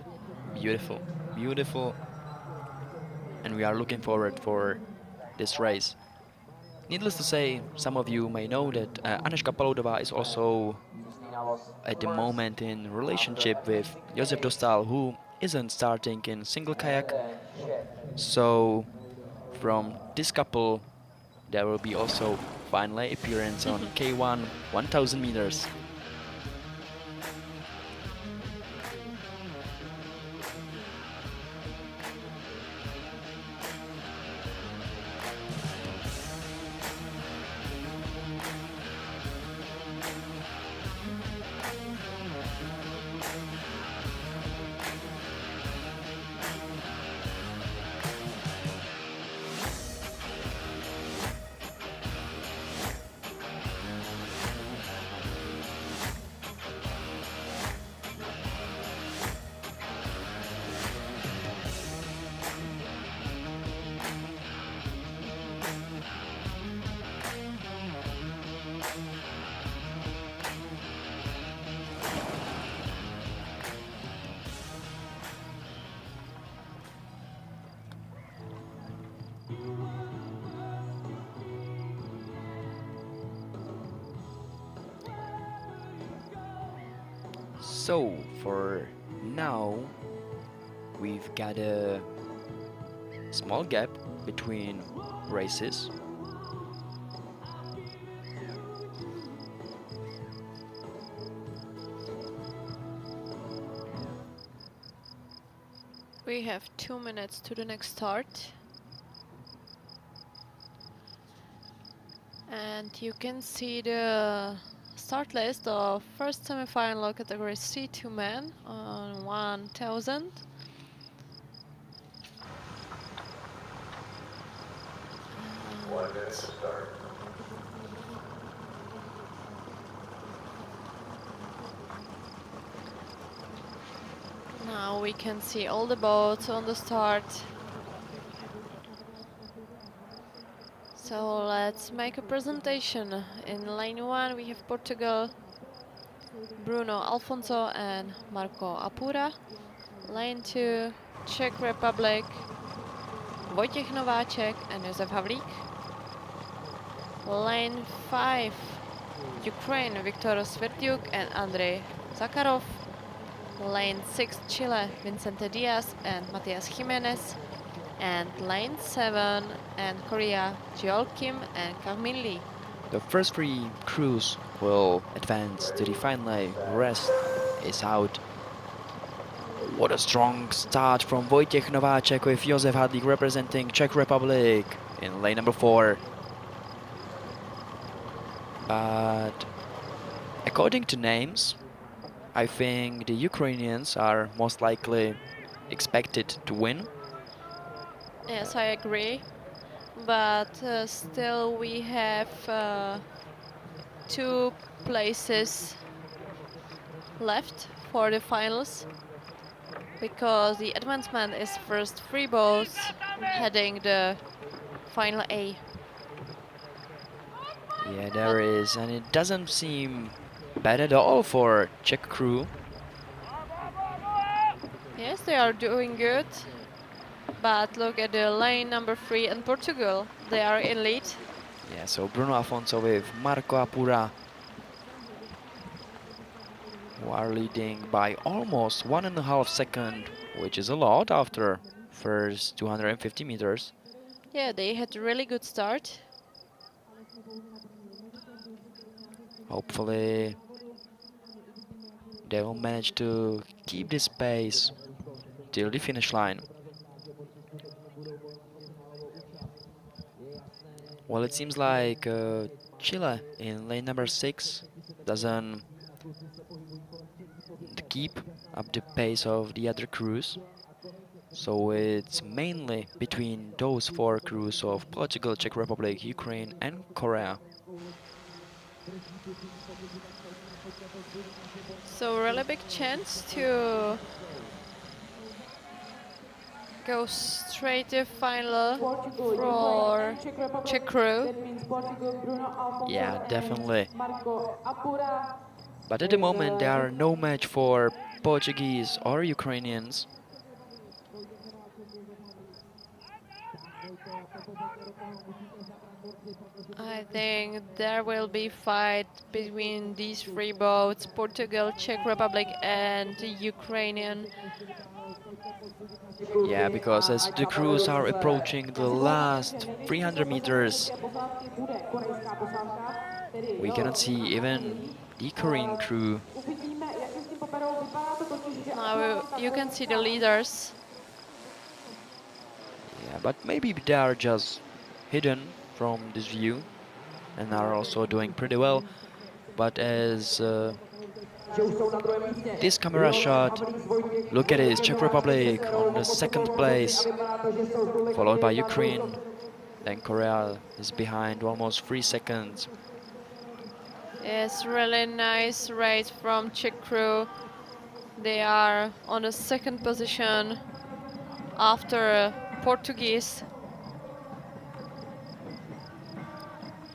beautiful, beautiful. And we are looking forward for this race. Needless to say, some of you may know that Anežka Palloudová is also at the moment in relationship with Josef Dostal, who isn't starting in single kayak. So from this couple there will be also final appearance on K1 1000 meters. So for now we've got a small gap between races. We have 2 minutes to the next start. And you can see the start list of first semi-final category C2 men on 1000. One minute to start. Now we can see all the boats on the start. So let's make a presentation. In lane 1 we have Portugal, Bruno Alfonso and Marco Apura. Lane 2, Czech Republic, Wojciech Nováček and Josef Havlík. Lane 5, Ukraine, Viktor Sverdiuk and Andrei Zakharov. Lane 6, Chile, Vicente Diaz and Matias Jimenez. And lane 7 and Korea, Joel Kim and Kang-min Lee. The first 3 crews will advance to the final leg. The rest is out. What a strong start from Wojciech Nováček with Josef Havlík representing Czech Republic in lane number 4. But according to names, I think the Ukrainians are most likely expected to win. Yes, I agree. But still we have 2 places left for the finals, because the advancement is first 3 boats heading the final A. Yeah, there is, and it doesn't seem bad at all for Czech crew. Yes, they are doing good. But look at the lane number 3 and Portugal. They are in lead. Yeah, so Bruno Afonso with Marco Apura, who are leading by almost 1.5 seconds, which is a lot after first 250 meters. Yeah, they had a really good start. Hopefully they will manage to keep this pace till the finish line. Well, it seems like Chile in lane number 6 doesn't keep up the pace of the other crews. So it's mainly between those 4 crews of Portugal, Czech Republic, Ukraine and Korea. So really big chance to go straight to final Portugal, for Ukraine, and Czech Republic. Czech crew. That means Portugal, Bruno Alfonso Yeah, definitely. and Marco Apura. But at the moment there are no match for Portuguese or Ukrainians. I think there will be fight between these 3 boats, Portugal, Czech Republic and Ukrainian. Yeah, because as the crews are approaching the last 300 meters, we cannot see even the Korean crew. Now you can see the leaders. Yeah, but maybe they are just hidden from this view and are also doing pretty well. But as this camera shot, look at it, Czech Republic on the 2nd place, followed by Ukraine. Then Korea is behind almost 3 seconds. It's really nice race from Czech crew. They are on the 2nd position after Portuguese.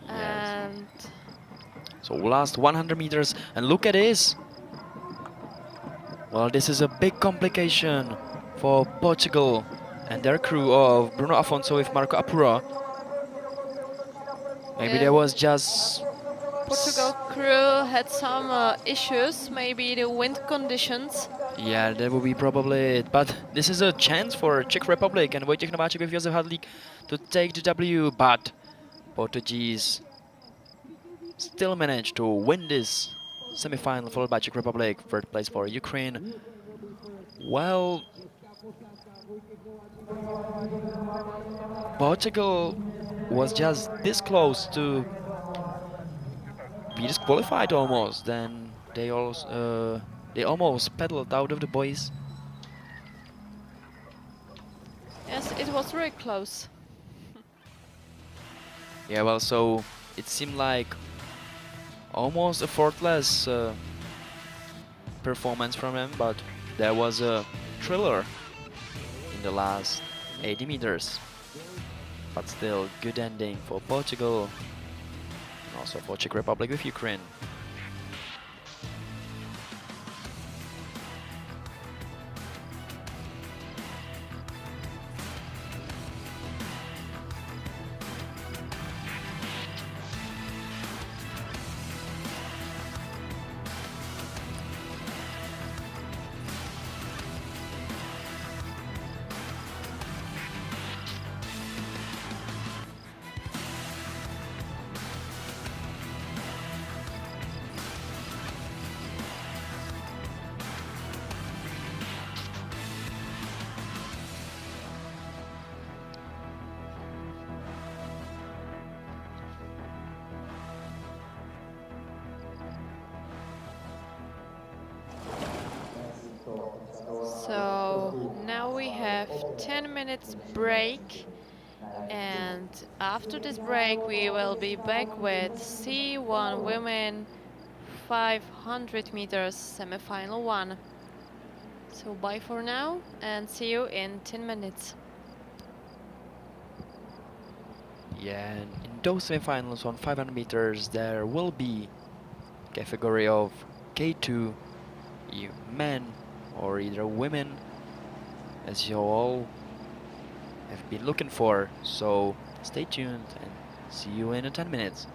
And so last 100 meters, and look at this. Well, this is a big complication for Portugal and their crew of Bruno Afonso with Marco Apura. Maybe there was just... Portugal crew had some issues, maybe the wind conditions. Yeah, that would be probably it. But this is a chance for Czech Republic and Wojciech Nováček with Josef Hadlík to take the W. But Portuguese still managed to win this semi-final, followed by Czech Republic. 3rd place for Ukraine. Well, Portugal was just this close to be disqualified almost. Then they almost pedaled out of the boys. Yes, it was very close. Yeah, well, so it seemed like almost a effortless performance from them, but there was a thriller in the last 80 meters. But still, good ending for Portugal and also for Czech Republic with Ukraine. So now we have 10 minutes break, and after this break we will be back with C1 Women 500 meters semi-final 1. So bye for now and see you in 10 minutes. Yeah, and in those semi-finals on 500 meters there will be category of K2, men or either women, as you all have been looking for. So stay tuned and See you in 10 minutes.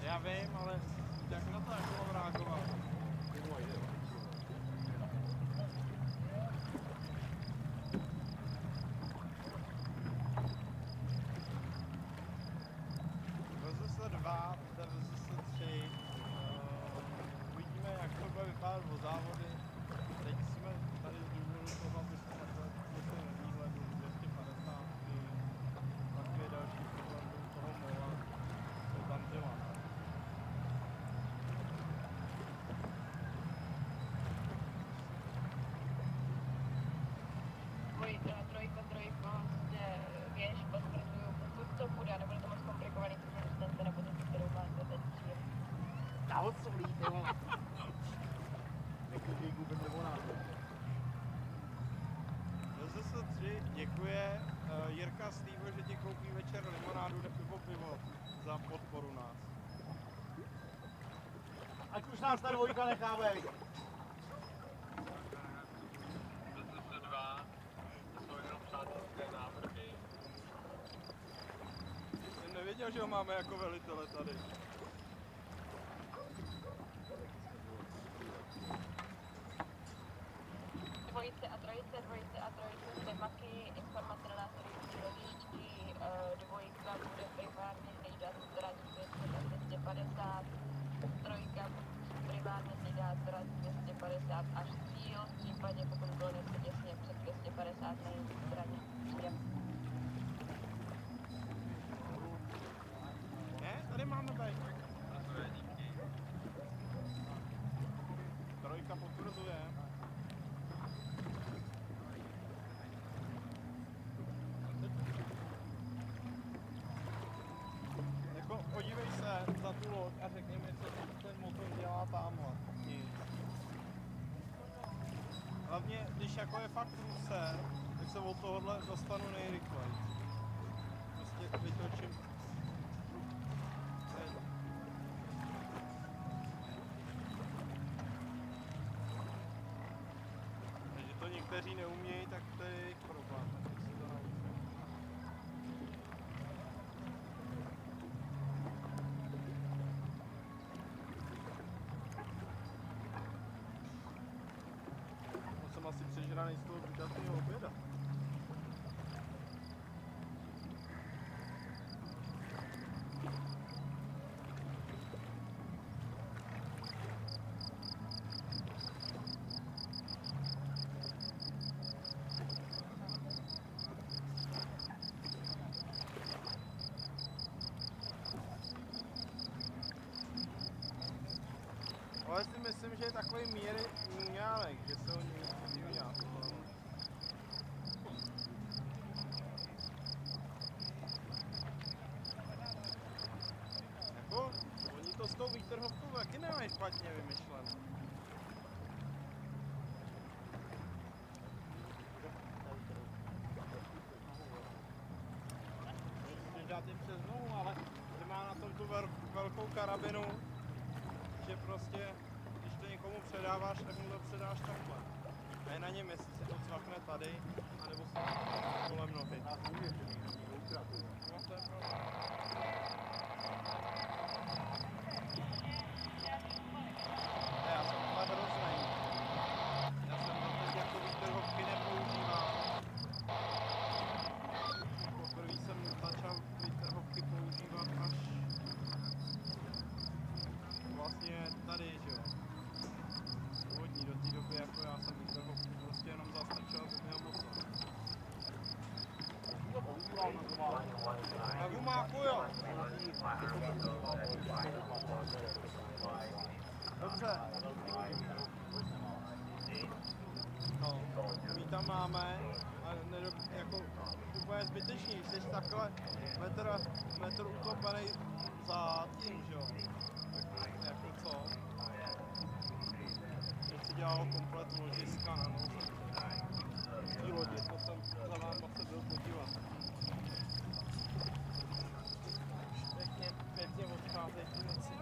Já vím, ale jak na to jako reagovat? Vezl se 2, vezl se 3. Uvidíme, jak to bude vypadat o závody. Teď jsme tady z důvodu toho, aby jsme takhle výhledu 250. Pak je další problém toho mola. To tam dělá. Děkuje. Jirka slíbil, že ti koupí večer limonádu nebo pivo za podporu nás. Ať už nás ta dvojka nechá vejít. Jsem nevěděl, že ho máme jako velitele tady. Dvojice a trojice, Demaky, informace na následující lodišti, dvojka bude primárně hlídat trať 200 a 250, trojka primárně hlídá trať 250 až cíl, případně pokud bylo něco těsně před 250 na jiné straně. Ne, tady máme bajk. Trojka potvrzuje. Jako tu loď a řekni mi, co ten motor dělá tamhle. Nic. Hlavně, když jako je fakt průser, tak se od tohohle dostanu nejrychleji. Prostě vytočím. Takže to někteří neumějí, tak to je jejich problém. Tak si to naučí. Jsem asi přežraný z toho vydacího oběda. Ale si myslím, že je takový míňánek, že se ho míňá. Jako, oni to s tou výtrhovkou taky nemají špatně vymyšlené. Můžeš dát jim přes nohu, ale že má na tom tu velkou karabinu, že prostě, když to někomu předáváš, tak mu to předáš takhle. A je na něm, jestli se to cvakne tady, anebo se kolem nohy. No, to je problém. Já jsem ale hroznej. Já jsem doteď jako výtrhovky nepoužíval. Poprvé jsem začal výtrhovky používat až vlastně tady, že jo. Původní do té doby, jako já jsem výtrhovku prostě jenom zastrčil a měl motor. Na gumáku, jo. Dobře. No, my tam máme, a jako úplně zbytečný, jsi takhle metr utopený za tím, že jo. Tak jako co? Teď si dělal komplet ložiska na noze. Tý lodi, to jsem za váma se byl podívat. Pěkně odcházejí ty věci.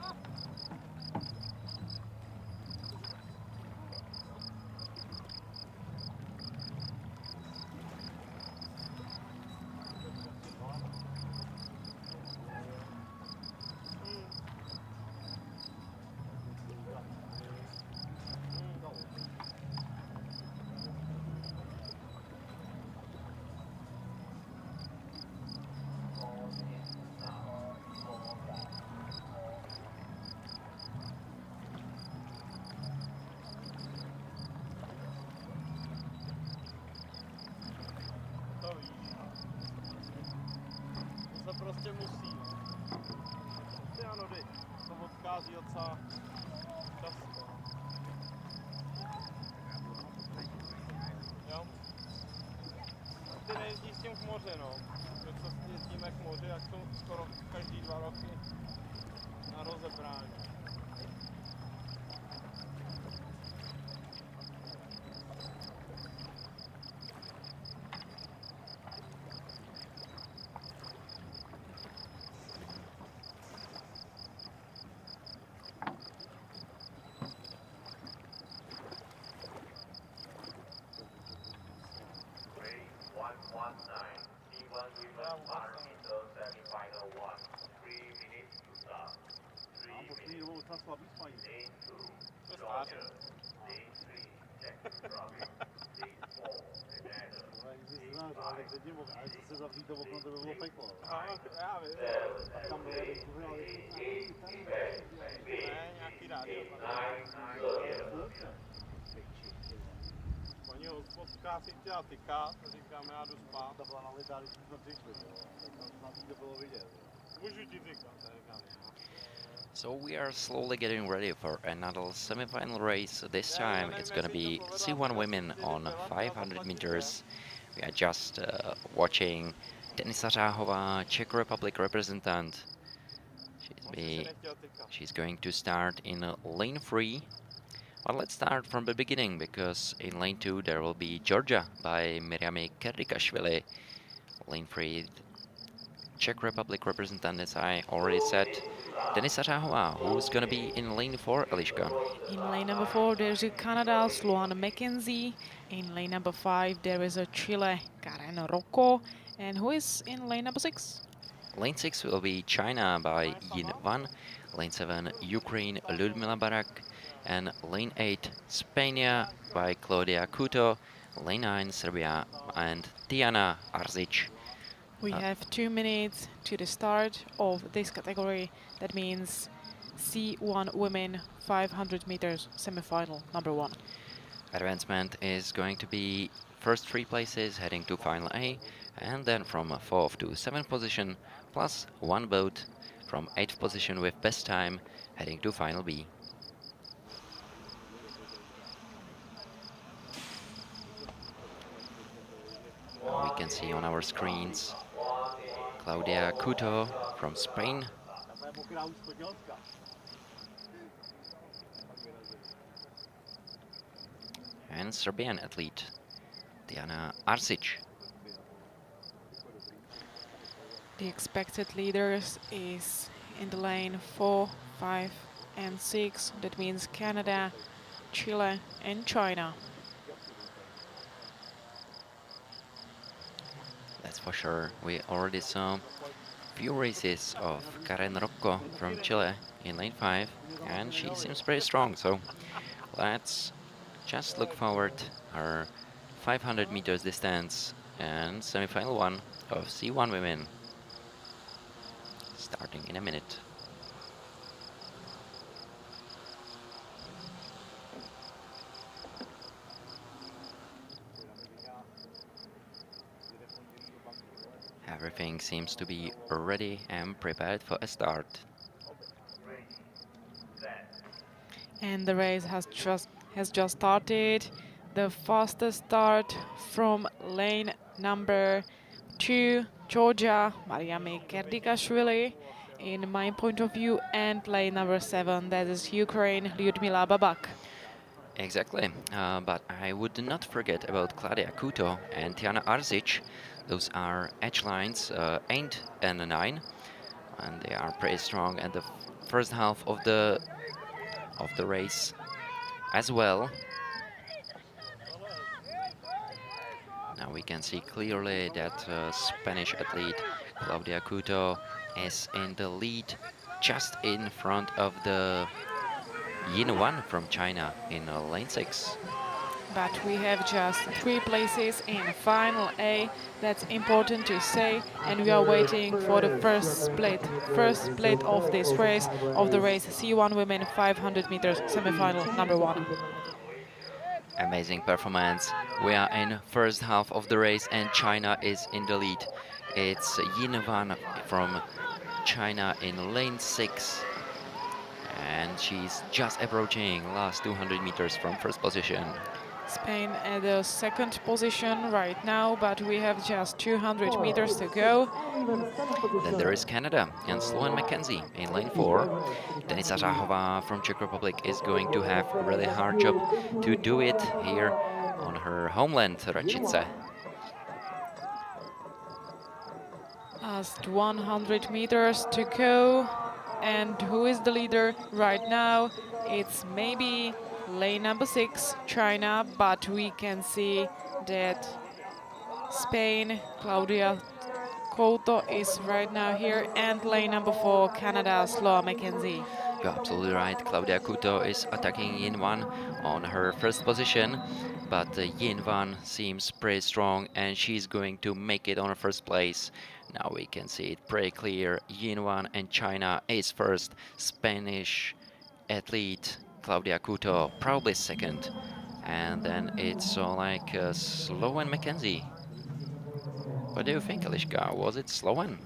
To víš. To se prostě musí. Ty ano, to odchází docela často. Jo? Ty nejezdíš s tím k moři, no. My co jezdíme k moři, jak jsou skoro každý 2 roky na rozebrání. Paní hospodská si chtěla tykat, říkám, já jdu spát. Ta byla nalitá, když jsme přišli, tak tam snad to bylo vidět. Můžu ti tykat, říkám. So we are slowly getting ready for another semi-final race. This time it's going to be C1 women on 500 meters. We are just watching Denisa Řáhová, Czech Republic representant. She's going to start in lane 3. Well, let's start from the beginning, because in lane 2 there will be Georgia by Miriami Kerdikashvili. Lane 3, Czech Republic representative, as I already said, Denisa Řáhová, who's going to be in lane 4, Eliška. In lane number 4, there's a Canada, Sloan McKenzie. In lane number 5, there is a Chile, Karen Rocco. And who is in lane number 6? Lane 6 will be China by Yin Van. Lane 7, Ukraine, Ludmila Barak. And lane 8, Spain by Claudia Couto. Lane 9, Serbia and Tiana Arzic. We have 2 minutes to the start of this category. That means C1 women 500 meters semifinal number 1. Advancement is going to be first 3 places heading to final A, and then from 4th to 7th position, plus 1 boat from 8th position with best time heading to final B. We can see on our screens Claudia Couto from Spain. And Serbian athlete Tiana Arzic. The expected leaders is in the lane 4, 5 and 6. That means Canada, Chile and China. That's for sure. We already saw few races of Karen Rocco from Chile in lane 5, and she seems pretty strong, so let's just look forward her 500 meters distance and semi-final 1 of C1 women starting in a minute. Everything seems to be ready and prepared for a start. And the race has just started. The fastest start from lane number 2, Georgia, Mariami Kerdikashvili, in my point of view, and lane number 7, that is Ukraine, Lyudmila Babak. Exactly, but I would not forget about Claudia Couto and Tiana Arzic. Those are edge lines 8 and 9, and they are pretty strong at the first half of the race as well. Now we can see clearly that Spanish athlete Claudia Couto is in the lead, just in front of the Yin Wan from China in lane 6. But we have just 3 places in final A. That's important to say, and we are waiting for the first split of this race, of the race C1 women 500 meters semifinal number 1. Amazing performance. We are in first half of the race and China is in the lead. It's Yin Wan from China in lane 6. And she's just approaching last 200 meters from first position. Spain at the second position right now, but we have just 200 meters to go. Then there is Canada and Sloan McKenzie in lane 4. Denisa Řáhová from Czech Republic is going to have a really hard job to do it here on her homeland, Racice. Last 100 meters to go. And who is the leader right now? It's maybe lane number 6, China, but we can see that Spain, Claudia Couto is right now here, and lane number 4, Canada, Sloan McKenzie. You're absolutely right. Claudia Couto is attacking Yin Wan on her first position, but Yin Wan seems pretty strong and she's going to make it on her first place. Now we can see it pretty clear. Yin Wan and China is first. Spanish athlete Claudia Couto probably second. And then it's like Sloan McKenzie. What do you think, Eliška? Was it Sloan?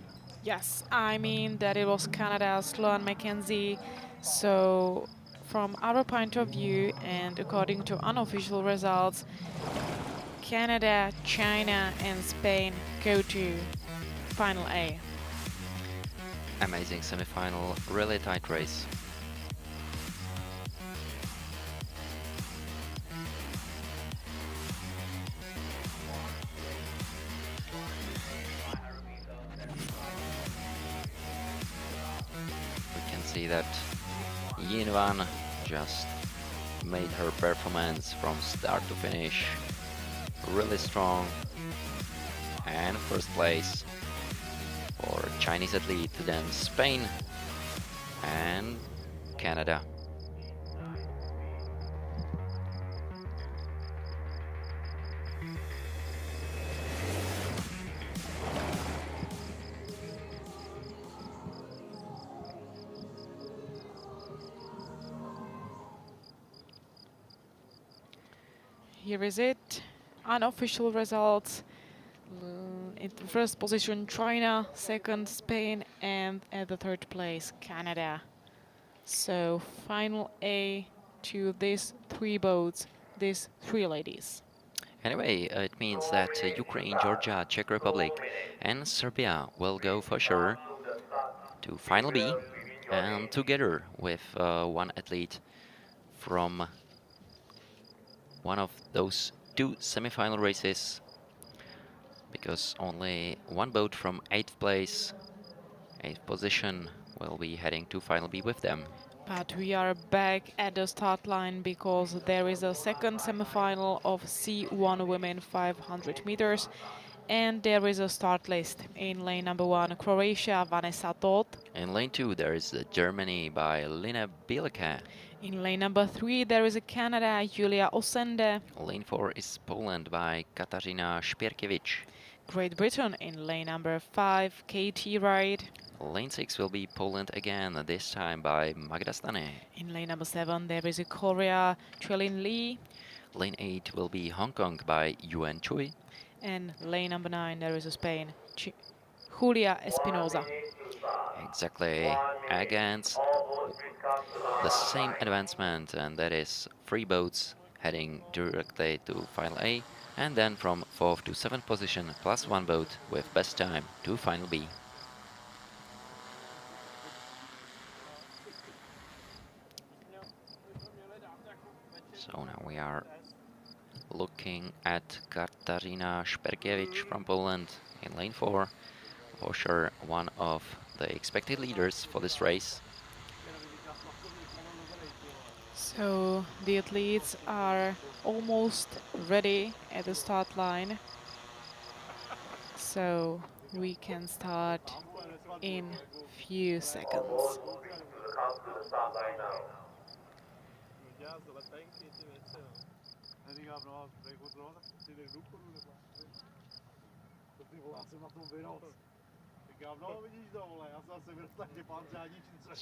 Yes, I mean that it was Canada, Sloan McKenzie. So from our point of view and according to unofficial results, Canada, China and Spain go to final A. Amazing semi-final, really tight race. We can see that Yinwan just made her performance from start to finish really strong, and first place for Chinese athlete, then Spain and Canada. Here is it. Unofficial results. In the first position, China, second, Spain, and at the third place, Canada. So final A to these three boats, these three ladies. Anyway, it means that Ukraine, Georgia, Czech Republic, and Serbia will go for sure to final B, and together with one athlete from one of those two semi-final races, because only one boat from 8th place, 8th position, will be heading to final B with them. But we are back at the start line because there is a second semi-final of C1 women 500 meters, and there is a start list. In lane number 1, Croatia, Vanessa Todt. In lane 2, there is Germany by Lina Bielke. In lane number 3, there is Canada, Julia Osende. Lane 4 is Poland by Katarzyna Szpierkiewicz. Great Britain in lane number 5, Katie Wright. Lane 6 will be Poland again, this time by Magda Stane. In lane number 7, there is Korea, Chelin Lee. Lane 8 will be Hong Kong by Yuan Chui. And lane number 9, there is Spain, Julia Espinosa. Exactly, against the same advancement, and that is 3 boats heading directly to final A, and then from 4th to 7th position plus 1 boat with best time to final B. So now we are looking at Katarzyna Szpierkiewicz from Poland in lane 4, for sure one of the expected leaders for this race. So the athletes are almost ready at the start line. So we can start in few seconds.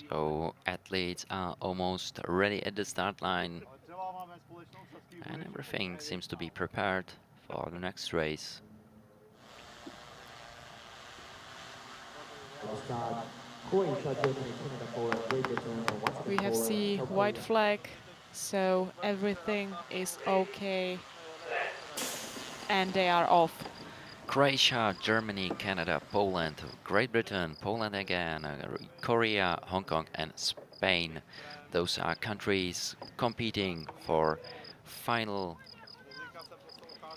So athletes are almost ready at the start line, and everything seems to be prepared for the next race. We have seen white flag, so everything is okay, and they are off. Croatia, Germany, Canada, Poland, Great Britain, Poland again, Korea, Hong Kong and Spain. Those are countries competing for final.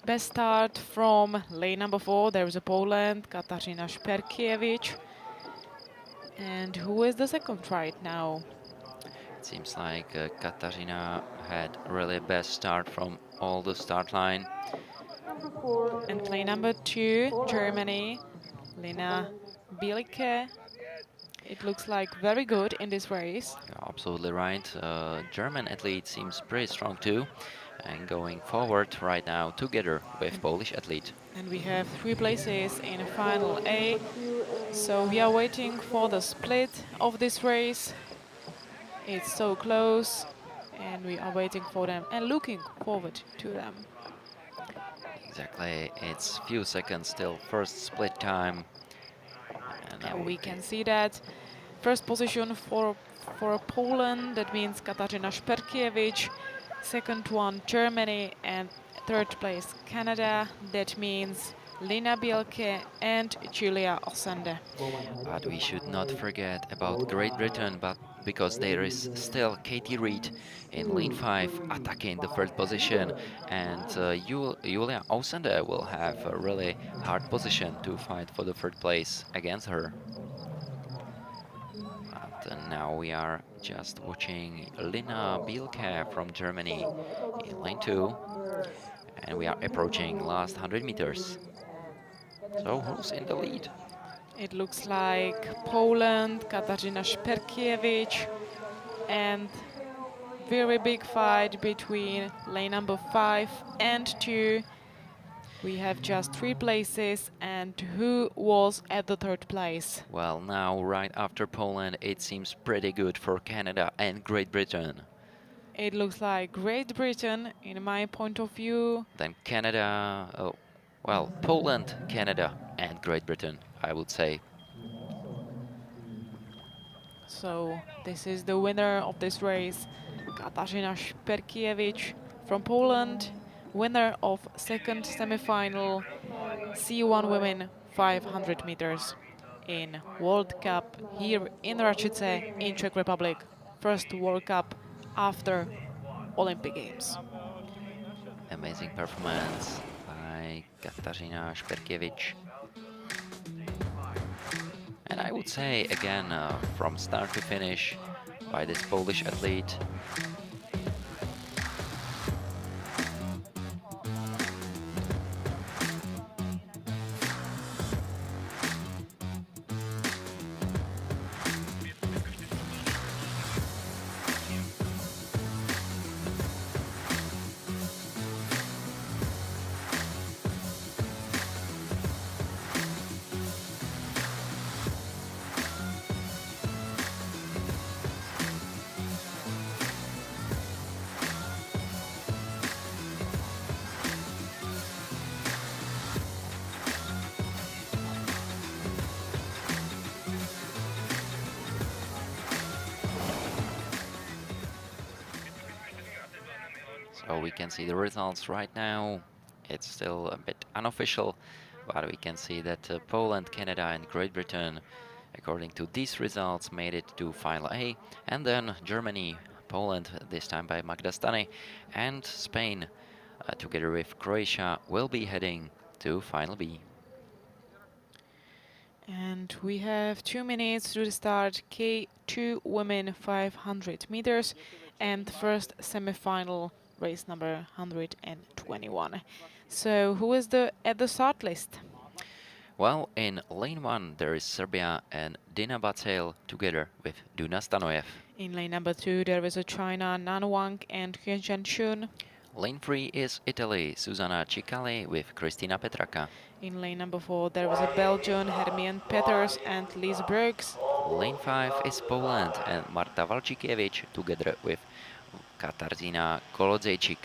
Best start from lane number 4. There is a Poland, Katarzyna Szpierkiewicz. And who is the second right now? It seems like Katarzyna had really best start from all the start line. And lane number 2, Germany, Lina Bielke. It looks like very good in this race. You're absolutely right. German athlete seems pretty strong too, and going forward right now together with Polish athlete. And we have 3 places in final A. So we are waiting for the split of this race. It's so close, and we are waiting for them and looking forward to them. Exactly, it's few seconds till first split time. And we can see that first position for Poland, that means Katarzyna Szpierkiewicz. Second one, Germany, and third place, Canada. That means Lina Bielke and Julia Osande. But we should not forget about Great Britain, but because there is still Katie Reed in lane 5 attacking the third position, and Julia Osande will have a really hard position to fight for the third place against her. But now we are just watching Lina Bielke from Germany in lane 2, and we are approaching last 100 meters. So who's in the lead? It looks like Poland, Katarzyna Szperkiewicz, and very big fight between lane number 5 and 2. We have just 3 places, and who was at the third place? Well, now right after Poland, it seems pretty good for Canada and Great Britain. It looks like Great Britain, in my point of view. Then Canada, well, Poland, Canada, and Great Britain, I would say. So this is the winner of this race, Katarzyna Szperkiewicz from Poland, winner of second semi-final C1 Women 500 meters in World Cup here in Racice in Czech Republic. First World Cup after Olympic Games. Amazing performance by Katarzyna Szperkiewicz. And I would say, again, from start to finish, by this Polish athlete. So we can see the results right now. It's still a bit unofficial, but we can see that Poland, Canada, and Great Britain, according to these results, made it to Final A, and then Germany, Poland, this time by Magda Stany, and Spain, together with Croatia, will be heading to Final B. And we have 2 minutes to the start, K2 Women 500 meters, and first semi-final race number 121. So who is at the start list? Well, in lane 1 there is Serbia and Dina Bacel together with Duna Stanojev. In lane number 2 there is a China, Nan Wang and Hyunjin Chun. Lane 3 is Italy, Susanna Cicali with Kristina Petraka. In lane number 4 there is a Belgian, Hermien Peters and Lies Bruggs. Lane 5 is Poland and Marta Walczykiewicz together with Katarzyna Kolodziejczyk.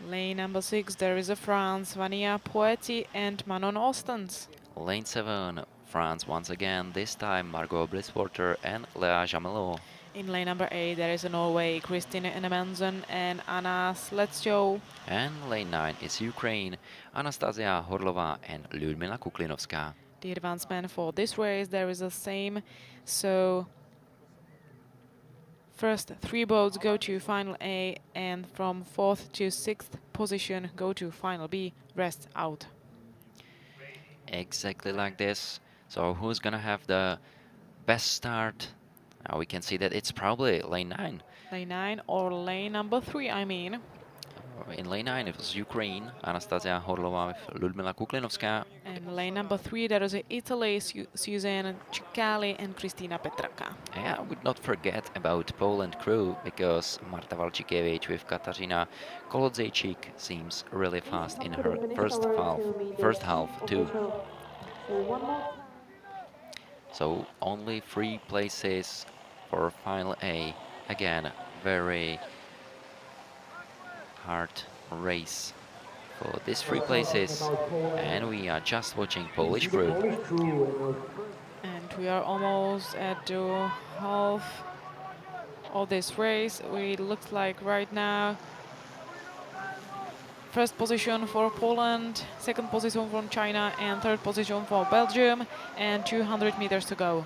Lane number 6 there is a France, Vania Poeti and Manon Ostens. Lane 7, France once again, this time Margot Briswater and Lea Jamelot. In lane number 8 there is a Norway, Kristine Enemansen and Anna Sletsko. And lane 9 is Ukraine, Anastasia Horlova and Lyudmila Kuklinovska. The advancement for this race there is the same, so first 3 boats go to Final A, and from 4th to 6th position go to Final B, rest out. Exactly like this. So who's gonna have the best start? Now we can see that it's probably lane 9. Lane 9 or lane number 3, I mean. In lane 9 it was Ukraine, Anastasia Horlova with Lyudmila Kuklinovska. And lane number 3 there is Italy, Susanna Cicali and Kristina Petraka. Yeah, I would not forget about Poland crew, because Marta Walczykiewicz with Katarzyna Kolodziejczyk seems really fast in her first half too. So only 3 places for Final A. Again, very hard race for these 3 places, and we are just watching Polish crew. And we are almost at the half of this race. It looks like right now First position for Poland, second position from China, and third position for Belgium, and 200 meters to go.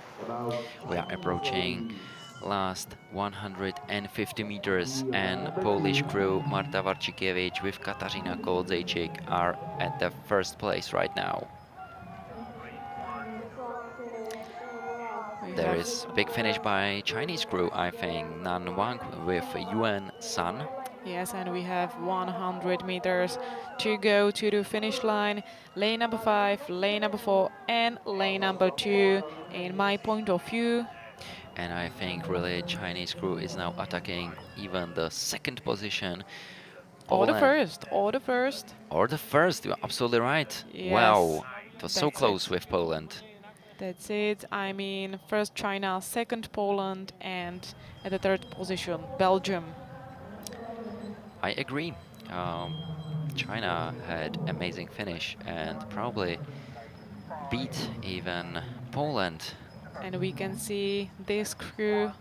We are approaching last 150 meters, and Polish crew Marta Warcikiewicz with Katarzyna Kołodziejczyk are at the first place right now. There is big finish by Chinese crew, I think. Nan Wang with Yuan San. Yes, and we have 100 meters to go to the finish line. Lane number 5, lane number 4, and lane number 2, in my point of view. And I think really Chinese crew is now attacking even the second position. Or the Poland- first, or the first. Or the first, you're absolutely right. Yes, Wow, it was so that's close it. with Poland. That's it. I mean, first China, second Poland, and at the third position, Belgium. I agree. China had amazing finish and probably beat even Poland. And we can see this crew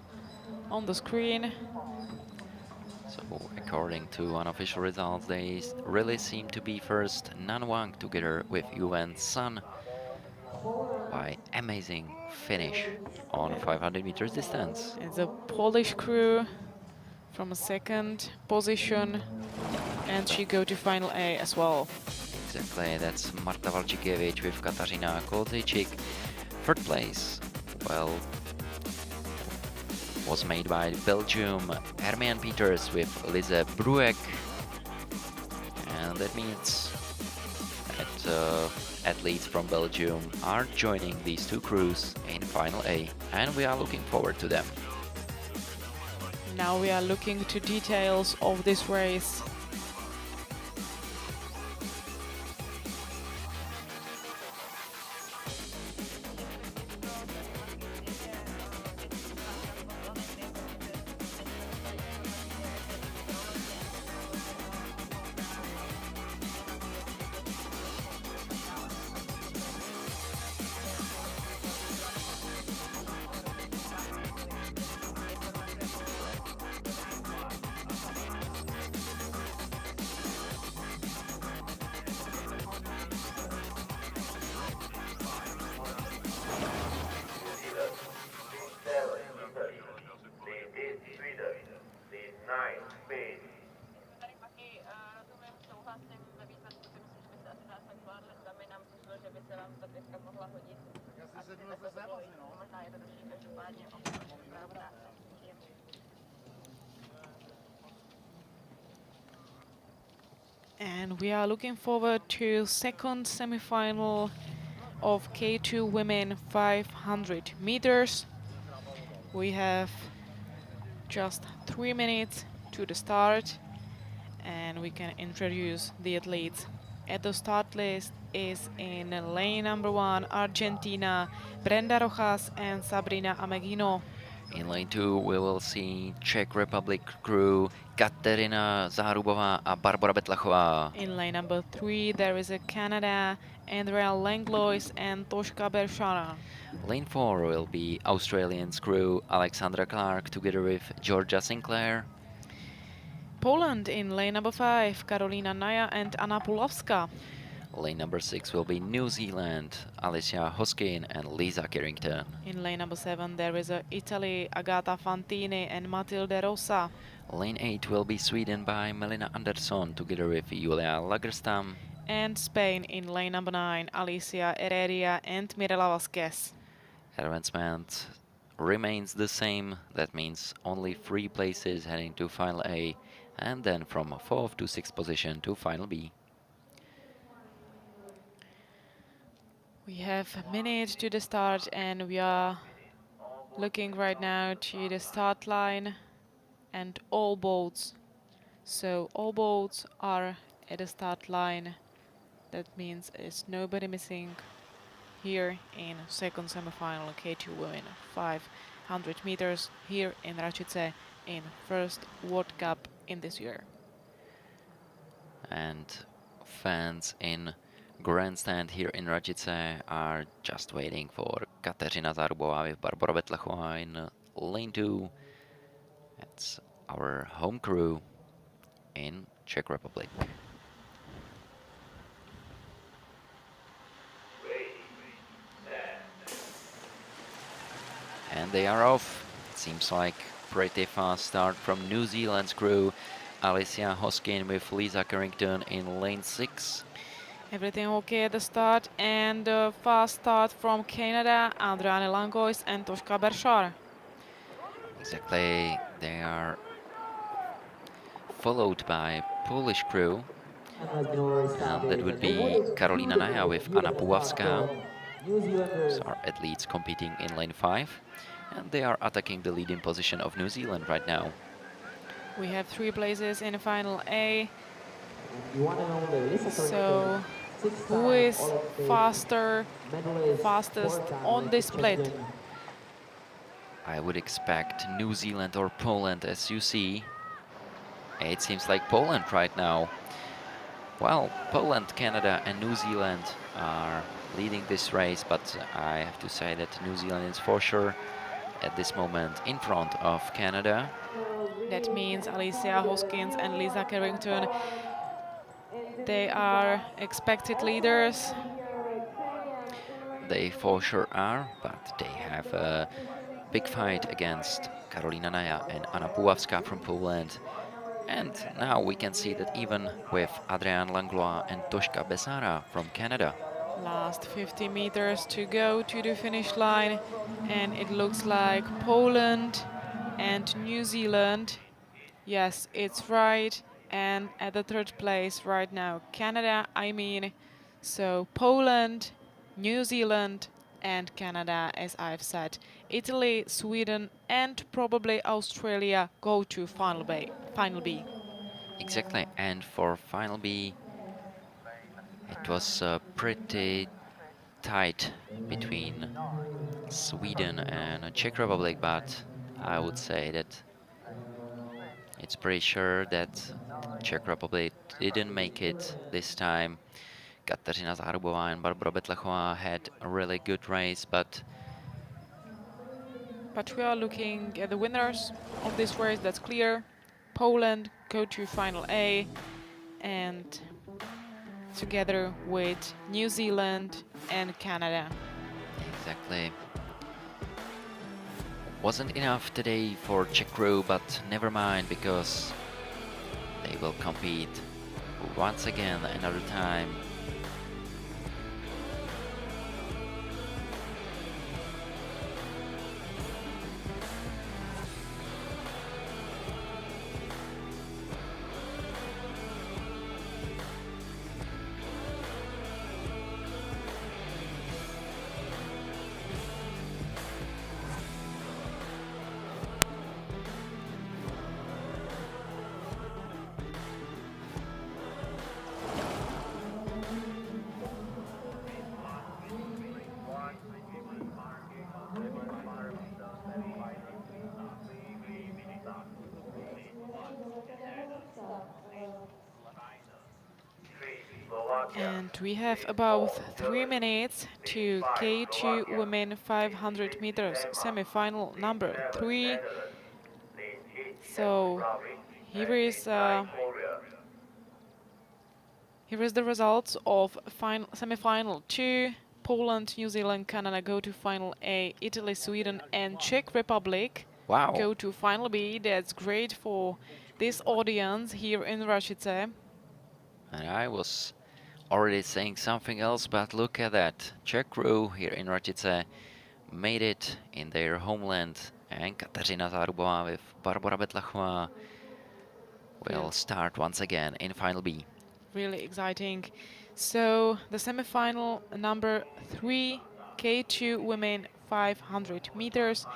on the screen. So according to unofficial results, they really seem to be first. Nan Wang together with Yuan San by amazing finish on 500 meters distance. It's a Polish crew from a second position, and she go to final A as well. Exactly, that's Marta Warcikiewicz with Katarzyna Kołodziejczyk. Third place, well, was made by Belgium, Hermian Peters with Lise Bruek. And that means that athletes from Belgium are joining these two crews in final A, and we are looking forward to them. Now we are looking to details of this race. Tady taky rozumím, souhlasím ve výsledku, si myslím, že byste asi nás tak zvládli sami, nám přišlo, že by se vám ta pětka mohla hodit. Asi takhle to bylo možná jednodušší, každopádně pravda. And we are looking forward to second semi-final of K2 women 500 meters. We have just 3 minutes to the start, and we can introduce the athletes. At the start list is in lane number 1 Argentina, Brenda Rojas and Sabrina Ameghino. In lane 2 we will see Czech Republic crew Kateřina Zárubová a Barbara Betlachová. In lane number 3 there is a Canada, Andrea Langlois and Toshka Bershara. Lane 4 will be Australian crew Alexandra Clark together with Georgia Sinclair. Poland in lane number 5, Karolina Naya and Anna Pulovska. Lane number 6 will be New Zealand, Alicia Hoskin and Lisa Carrington. In lane number 7 there is a Italy, Agata Fantini and Matilde Rosa. Lane 8 will be Sweden by Melina Andersson together with Julia Lagerstam. And Spain in lane number 9, Alicia Heredia and Mirela Vasquez. Advancement remains the same, that means only 3 places heading to final A, and then from 4th to 6th position to final B. We have a minute to the start, and we are looking right now to the start line and all boats. So all boats are at the start line. That means it's nobody missing here in second semi-final K2 women 500 meters here in Racice in first World Cup in this year. And fans in grandstand here in Racice are just waiting for Kateřina Zárubová with Barbara Betlachová in lane 2. That's our home crew in Czech Republic. And they are off. It seems like pretty fast start from New Zealand's crew. Alicia Hoskin with Lisa Carrington in lane 6. Everything okay at the start, and fast start from Canada, Adriane Langois and Toshka Bershar. Exactly, they are followed by Polish crew, and that would be Karolina Naja with Anna Puławska, who are athletes competing in lane 5, and they are attacking the leading position of New Zealand right now. We have 3 places in final A. So, who is fastest on this split? I would expect New Zealand or Poland, as you see. It seems like Poland right now. Well, Poland, Canada and New Zealand are leading this race, but I have to say that New Zealand is for sure at this moment in front of Canada. That means Alicia Hoskins and Lisa Carrington, they are expected leaders. They for sure are, but they have a big fight against Karolina Naja and Anna Puławska from Poland. And now we can see that even with Adrian Langlois and Toshka Besara from Canada. Last 50 meters to go to the finish line, and it looks like Poland and New Zealand. Yes, it's right. And at the 3rd place right now, Canada, I mean. So Poland, New Zealand and Canada, as I've said. Italy, Sweden and probably Australia go to final B. Exactly, and for final B, it was pretty tight between Sweden and Czech Republic, but I would say that it's pretty sure that Czech Republic didn't make it this time. Kateřina Zárubová and Barbara Betlachová had a really good race, but we are looking at the winners of this race, that's clear. Poland go to final A, and together with New Zealand and Canada. exactly. Wasn't enough today for Czech crew, but never mind, because they will compete once again another time. And we have about 3 minutes to K2 women 500 meters semi-final number 3. So here is the results of semi-final 2. Poland, New Zealand, Canada go to final A. Italy, Sweden and Czech Republic go to final B. That's great for this audience here in Racice. And I was already saying something else, but look at that. Czech crew here in Racice made it in their homeland, and Kateřina Zárubová with Barbara Betlachová will start once again in final B. Really exciting. So the semi-final number 3, K2 women 500 meters.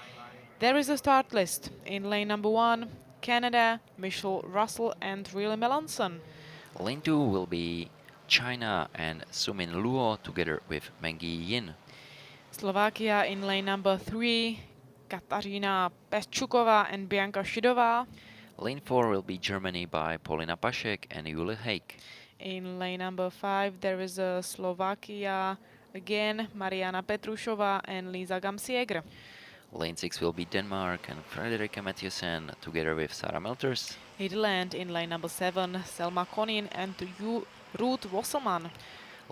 There is a start list. In lane number 1, Canada, Michelle Russell and Riley Melanson. Lane 2 will be China and Sumin Luo together with Mengi Yin. Slovakia in lane number 3, Katarina Peščuková and Bianka Šidová. Lane 4 will be Germany by Polina Pašek and Julie Haik. In lane number 5 there is a Slovakia again, Mariana Petrušová and Lisa Gamsieger. Lane 6 will be Denmark and Frederika Mathiesen together with Sarah Melters. Netherlands in lane number 7, Selma Konin and Ruth Wasselman.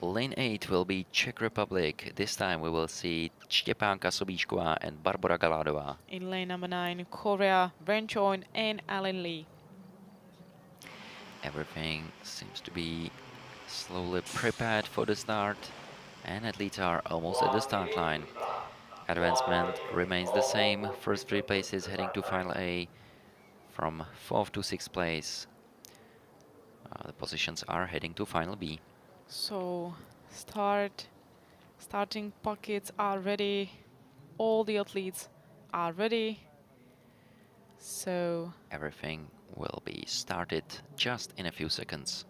Lane 8 will be Czech Republic. This time we will see Štěpánka Sobíšková and Barbora Galádová. In lane number 9, Korea, Venchoin and Alin Lee. Everything seems to be slowly prepared for the start, and athletes are almost at the start line. Advancement remains the same. First 3 places heading to Final A. From 4th to 6th place, the positions are heading to Final B. So starting pockets are ready. All the athletes are ready. So Everything will be started just in a few seconds.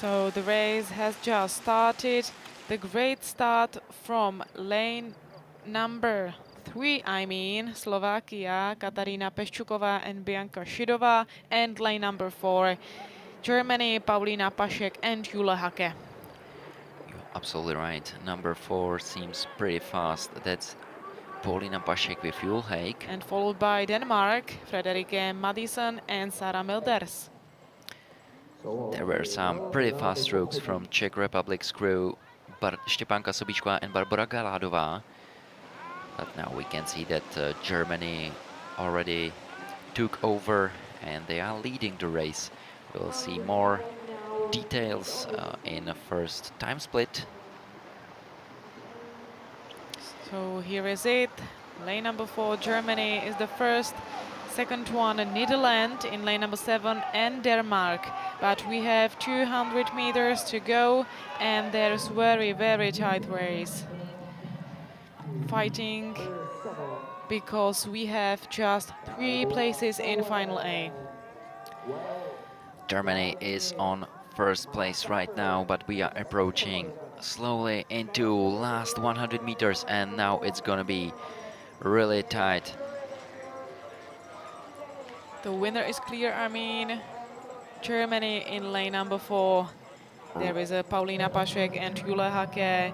So the race has just started. The great start from lane number 3, Slovakia, Katarína Peščuková and Bianka Šidová, and lane number 4, Germany, Paulina Pašek and Jule Hake. You're absolutely right. Number 4 seems pretty fast. That's Paulina Pašek with Jule Hake. And followed by Denmark, Frederike Madison and Sara Milders. There were some pretty fast strokes from Czech Republic's crew, but Štěpánka Sobíšková and Barbora Galádová. But now we can see that Germany already took over and they are leading the race. We'll see more details in the first time split. So here is it. Lane number 4, Germany is the first. Second one, Netherlands in lane number 7 and Denmark. But we have 200 meters to go and there's very, very tight race. Fighting because we have just 3 places in Final A. Germany is on first place right now, but we are approaching slowly into last 100 meters and now it's gonna be really tight. The winner is clear, Germany in lane number 4. There is a Paulina Pašek and Jule Hake.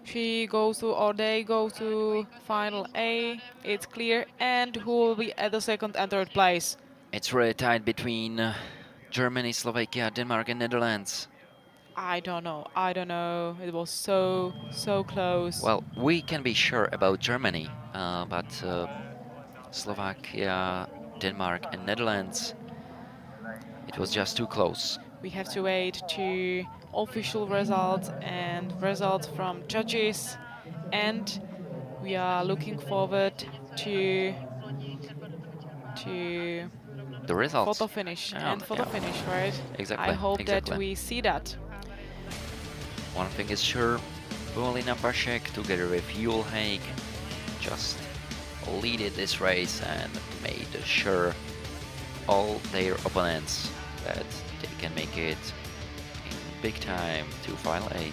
She goes to, or they go to Final A. It's clear. And who will be at the second and third place? It's really tight between Germany, Slovakia, Denmark and Netherlands. I don't know. It was so close. Well, we can be sure about Germany, but Slovakia, Denmark and Netherlands, it was just too close. We have to wait to official results and results from judges, and we are looking forward to the results. photo finish Yeah. finish, right? Exactly. I hope exactly. that we see that. One thing is sure, Paulina Pašek together with Jule Hake just leaded this race and made sure all their opponents that they can make it in big time to Final A.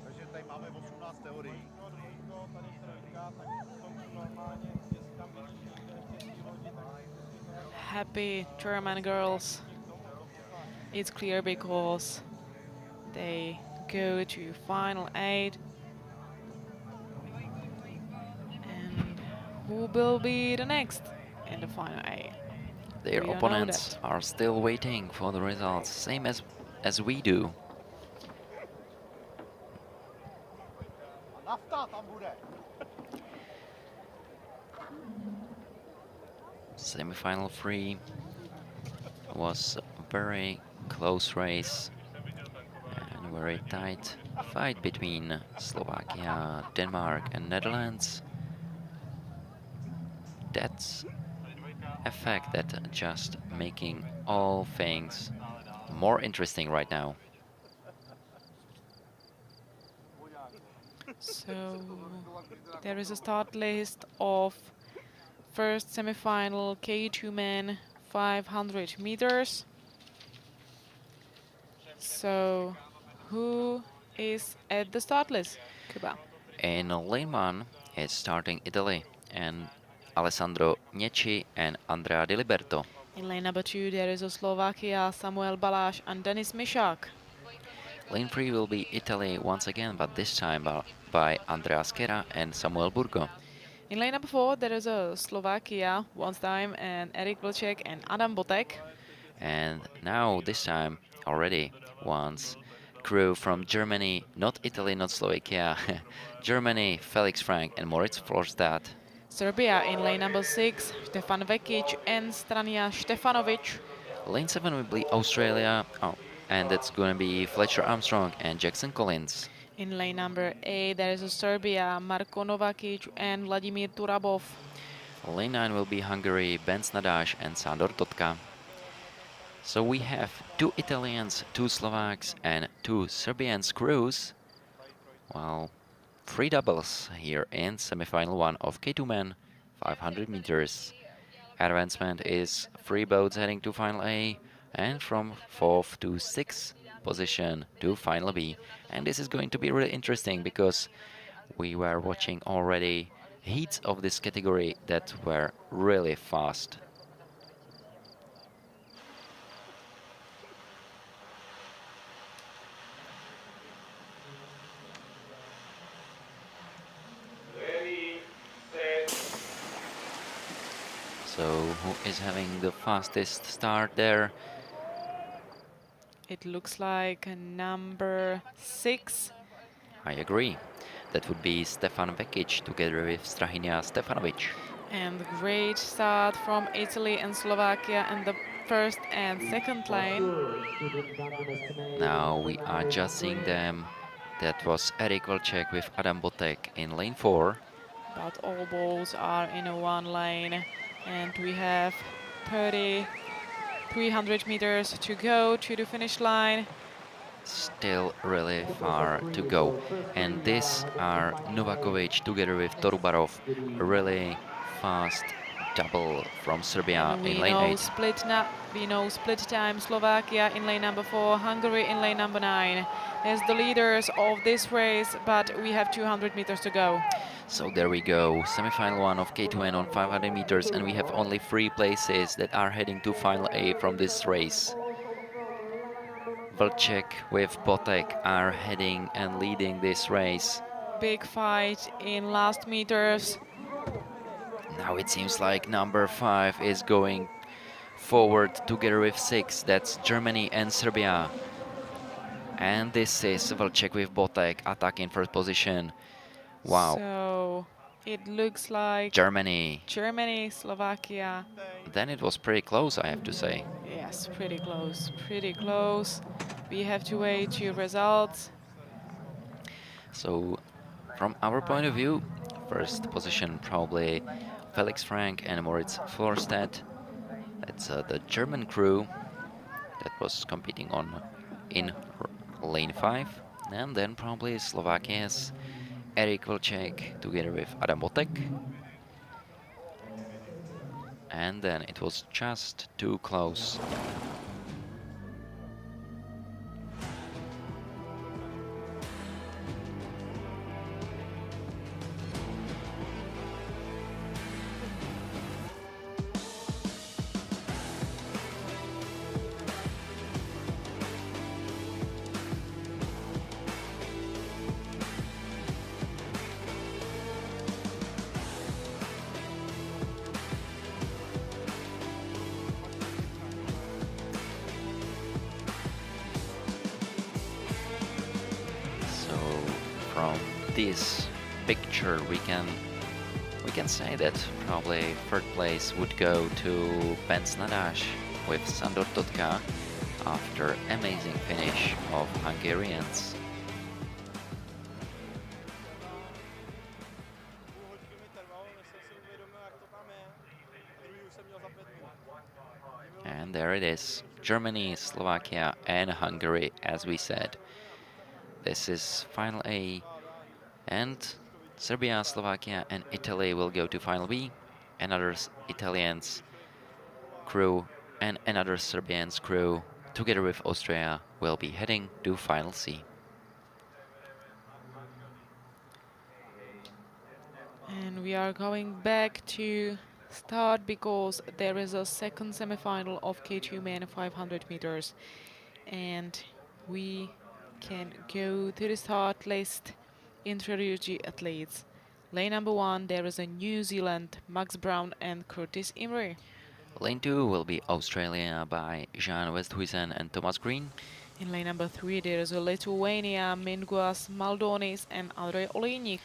Takže tady máme 18 teorií. Happy German girls. It's clear because they go to Final 8. And who will be the next in the Final 8? Their We don't know opponents that. are still waiting for the results, same as we do. Enough. bude. Semi-final 3 was a very close race and very tight fight between Slovakia, Denmark and Netherlands. That's a fact that just making all things more interesting right now. So there is a start list of first semi-final K2 men 500 meters. So who is at the start list, Kuba? In lane 1 is starting Italy and Alessandro Niecci and Andrea Di Liberto. In lane number 2 there is a Slovakia, Samuel Baláš and Denis Mišák. Lane 3 will be Italy once again, but this time by Andrea Schera and Samuel Burgo. In lane number 4 there is a Slovakia once time and Erik Vlček and Adam Botek. And now this time already once crew from Germany, not Italy, not Slovakia, Germany, Felix Frank and Moritz Florstad. Serbia in lane number 6, Stefan Vekic and Strania Stefanovic. Lane 7 will be Australia, and it's going to be Fletcher Armstrong and Jackson Collins. In lane number 8 there is a Serbia, Marko Novakic and Vladimir Turabov. Lane 9 will be Hungary, Ben Snadash and Sandor Totka. So we have 2 Italians, 2 Slovaks and 2 Serbians crews. Well, 3 doubles here in semi-final 1 of K2 men, 500 meters. Advancement is 3 boats heading to final A and from 4th to 6th position to final B. And this is going to be really interesting because we were watching already heats of this category that were really fast. Ready, set, So who is having the fastest start there? It looks like number 6. I agree. That would be Stefan Vekic together with Strahinja Stefanovic. And great start from Italy and Slovakia in the first and second lane. Now we are just seeing them. That was Erik Vlček with Adam Botek in lane 4. But all balls are in a one lane. And we have 300 meters to go to the finish line. Still really far to go. And these are Novakovic together with Torubarov. A really fast double from Serbia in lane 8. We know split time Slovakia in lane number 4, Hungary in lane number 9 as the leaders of this race, but we have 200 meters to go. So there we go, semi-final 1 of K2N on 500 meters, and we have only 3 places that are heading to final A from this race. Vlček with Botek are heading and leading this race. Big fight in last meters. Now it seems like number 5 is going forward together with 6. That's Germany and Serbia. And this is Vlček with Botek attacking first position. Wow. So it looks like Germany, Slovakia. Then it was pretty close, I have to say. Yes, pretty close, pretty close. We have to wait to results. So from our point of view, first position probably Felix Frank and Moritz Florstad. That's the German crew that was competing in lane 5. And then probably Slovakia's Erik Vlček together with Adam Botek. And then it was just too close. From this picture, we can say that probably third place would go to Ben Snadash with Sandor Totka after amazing finish of Hungarians. Půl hoďky mi trvalo, než jsem si uvědomil, jak to tam je. Druhý už jsem měl za 5 minut. And there it is, Germany, Slovakia and Hungary, as we said. This is final A, and Serbia, Slovakia and Italy will go to final B. Another Italians crew and another Serbians crew, together with Austria, will be heading to final C. And we are going back to start because there is a second semi-final of K2 men 500 meters, and we can go to the start list, introduce the athletes. Lane number 1, there is a New Zealand, Max Brown and Curtis Imre. Lane 2 will be Australia by Jean Westhuizen and Thomas Green. In lane number 3, there is a Lithuania, Minguas Maldonis and Andrei Olejnik.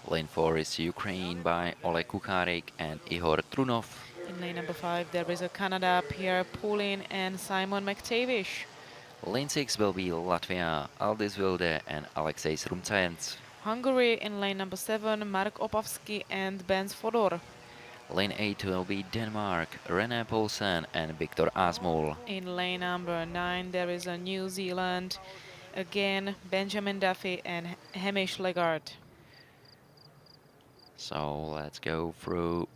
Lane 4 is Ukraine by Oleg Kukarik and Ihor Trunov. In lane number 5, there is a Canada, Pierre Poulin and Simon McTavish. Lane 6 will be Latvia, Aldis Vilde and Alexei Rumtsayens. Hungary in lane number 7, Mark Opavsky and Ben Fodor. Lane 8 will be Denmark, René Poulsen and Viktor Asmul. In lane number 9, there is a New Zealand, again Benjamin Duffy and Hamish Lagarde. So let's go through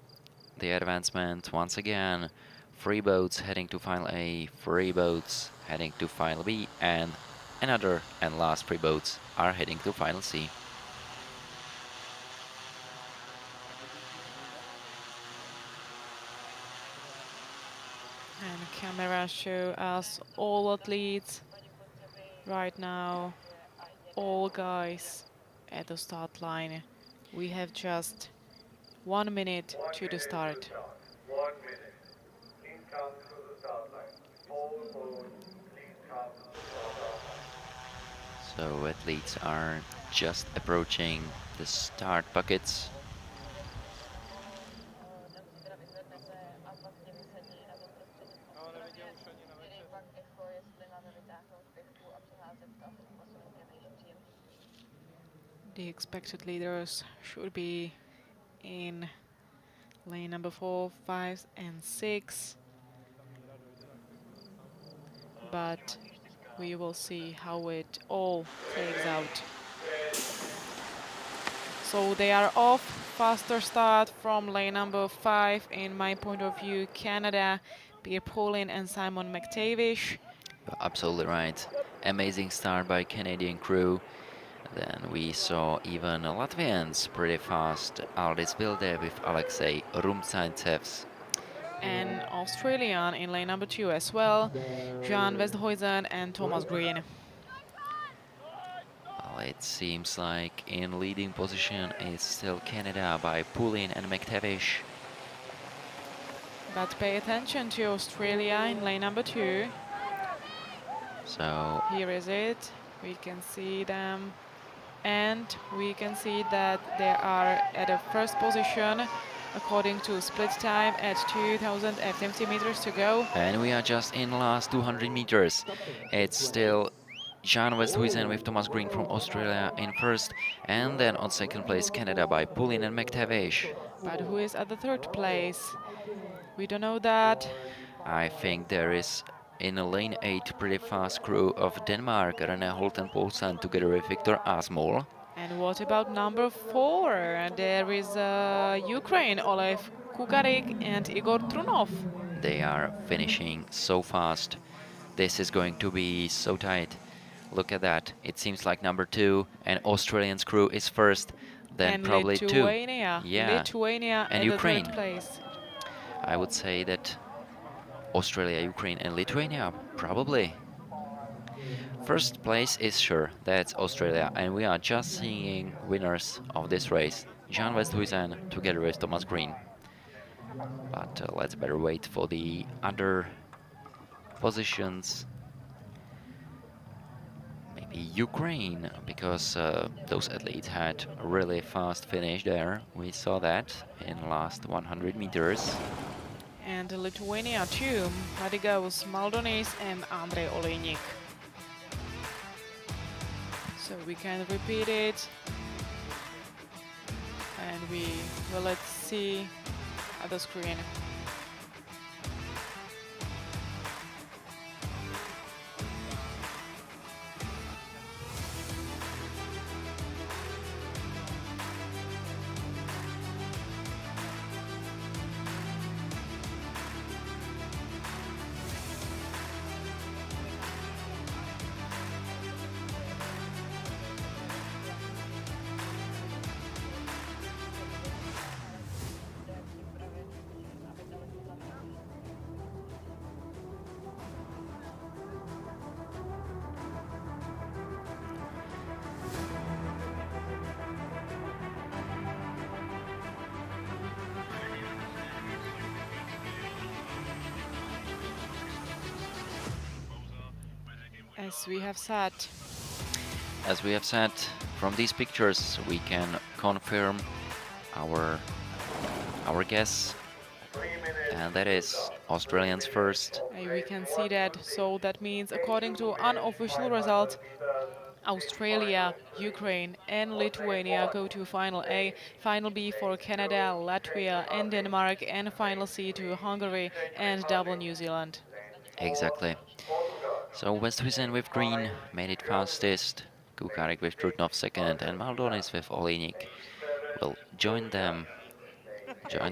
the advancement once again. 3 boats heading to final A, 3 boats heading to final B, and another and last 3 boats are heading to final C. And camera show us all athletes right now, all guys at the start line. We have just 1 minute to the start. 1 minute. Please come to the start line. All aboard, please come to the start line. So athletes are just approaching the start buckets. Tam si teda vyzvednete a pak tě vysadí na to prostředí. No, neviděl už ani na Který večer. pak jako jestli máme vytáhnout pěchku a přeházet to posunutě nejvíc příjem. The expected leaders should be in lane number 4, 5 and 6. But we will see how it all plays out. So they are off. Faster start from lane number 5. In my point of view, Canada, Pierre Poulin and Simon McTavish. You're absolutely right. Amazing start by Canadian crew. Then we saw even Latvians pretty fast. Aldis Vilde with Alexei Rumtsayens. And Australian in lane number 2 as well, Jean Westhuizen and Thomas Green. Well, it seems like in leading position is still Canada by Poulin and McTavish. But pay attention to Australia in lane number 2. So Here is it. We can see them. And we can see that they are at a first position according to split time at 2050 meters to go. and we are just in last 200 meters. It's still Jean Westhuizen with Thomas Green from Australia in first, and then on second place Canada by Poulin and McTavish. But who is at the third place? We don't know that. I think there is in lane 8 pretty fast crew of Denmark, René Holten Poulsen together with Viktor Asmul. And what about number 4? There is Ukraine, Oleg Kukarik and Igor Trunov. They are finishing so fast. This is going to be so tight. Look at that. It seems like number 2 and Australian's crew is first, then and probably Lithuania. 2. Yeah. Lithuania And at Ukraine. the third place. I would say that Australia, Ukraine and Lithuania, probably. First place is sure, that's Australia, and we are just seeing winners of this race. Jean Westhuizen together with Thomas Green. But let's better wait for the other positions. maybe Ukraine, because those athletes had a really fast finish there. We saw that in last 100 meters. And Lithuania too. Radigos Maldonis and Andrei Olejnik. So we can repeat it. And let's see at the screen. As we have said, from these pictures we can confirm our guess, and that is Australians first. We can see that. So that means, according to unofficial result, Australia, Ukraine and Lithuania go to Final A, Final B for Canada, Latvia and Denmark, and Final C to Hungary and double New Zealand. Exactly. So Westhuizen with green made it fastest, Kukarik with Trutnov second, and Maldonis with Olejnik will join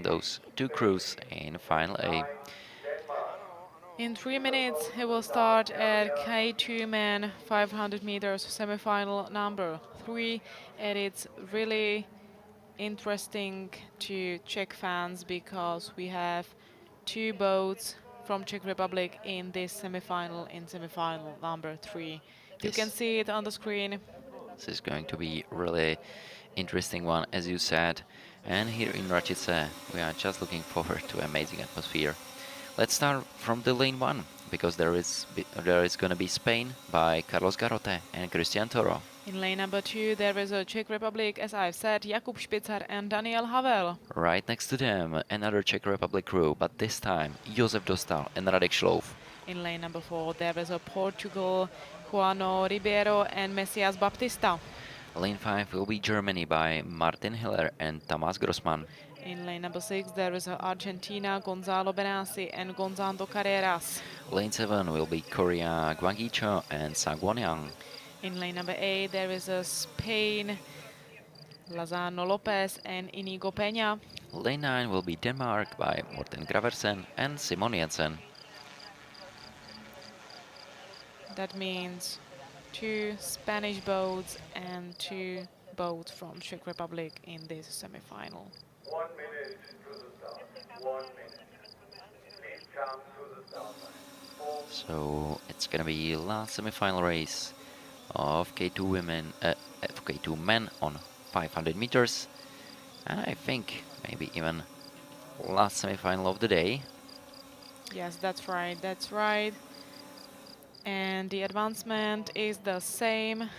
those two crews in Final A. In 3 minutes, he will start at K2 men 500 meters semifinal number 3, and it's really interesting to Czech fans because we have 2 boats from Czech Republic in this semifinal, number 3. You can see it on the screen. This is going to be really interesting one, as you said. And here in Racice, we are just looking forward to amazing atmosphere. Let's start from the lane 1, because there is going to be Spain by Carlos Garrote and Christian Toro. In lane number 2, there is a Czech Republic, as I've said, Jakub Špicar and Daniel Havel. Right next to them, another Czech Republic crew, but this time Josef Dostal and Radek Šlouf. In lane number 4, there is a Portugal, Juano Ribeiro and Messias Baptista. Lane 5 will be Germany by Martin Hiller and Tamás Grossmann. In lane number 6, there is Argentina, Gonzalo Benassi and Gonzalo Carreras. Lane 7 will be Korea, Guang Yichao and Sang-Won Yang. In lane number 8, there is Spain, Lozano Lopez and Inigo Peña. Lane 9 will be Denmark by Morten Graversen and Simon Jensen. That means 2 Spanish boats and 2 boats from Czech Republic in this semi-final. 1 minute to the start. 1 minute. Please come to the start line. So it's gonna be last semi-final race of K2 men on 500 meters, and I think maybe even last semi-final of the day. Yes, that's right, that's right. And the advancement is the same.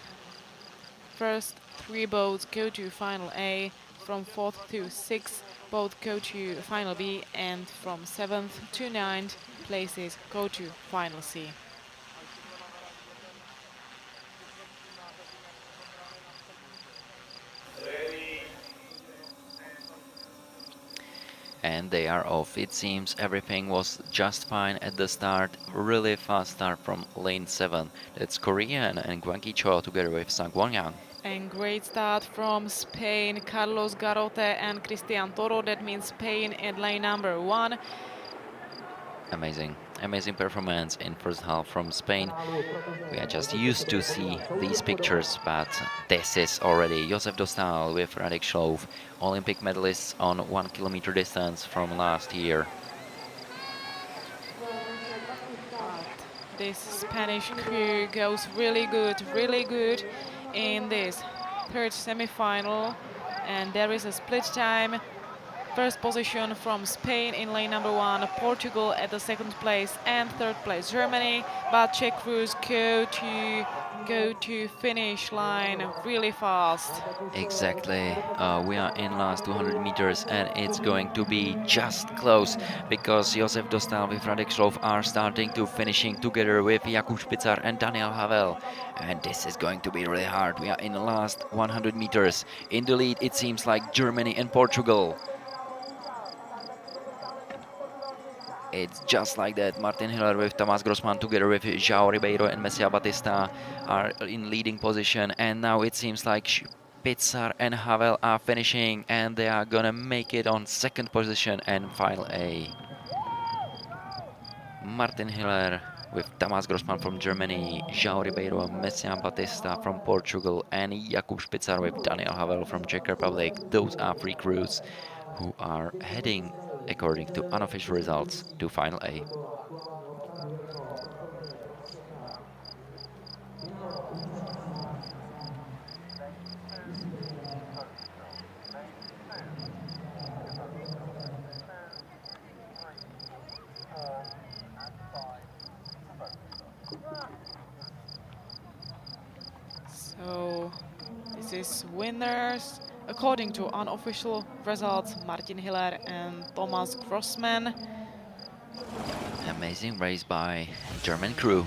First 3 boats go to Final A, from 4th to 6th both go to Final B, and from 7th to 9th places go to Final C. And they are off. It seems everything was just fine at the start. Really fast start from lane 7. That's Korean and Guang Yichao together with Sang-Won Yang. And great start from Spain, Carlos Garrote and Christian Toro. That means Spain at lane number 1. Amazing performance in first half from Spain. We are just used to see these pictures, but this is already Josef Dostal with Radek Šlouf, Olympic medalists on 1 kilometer distance from last year. This Spanish crew goes really good in this third semi-final, and there is a split time. First position from Spain in lane number 1, Portugal at the 2nd place, and 3rd place Germany, but Czech crews go to go to finish line really fast. Exactly. We are in last 200 meters and it's going to be just close because Josef Dostal with Radek Šlov are starting to finishing together with Jakub Špicar and Daniel Havel. And this is going to be really hard. We are in the last 100 meters. In the lead, it seems like Germany and Portugal. It's just like that. Martin Hiller with Tomás Grossmann together with João Ribeiro and Messia Batista are in leading position. And now it seems like Špicar and Havel are finishing and they are gonna make it on second position and final A. Martin Hiller with Tomás Grossmann from Germany, João Ribeiro, Messia Batista from Portugal and Jakub Špicar with Daniel Havel from Czech Republic. Those are three crews who are heading, according to unofficial results, to final A. So this is winners according to unofficial results, Martin Hiller and Thomas Grossmann. Amazing race by German crew.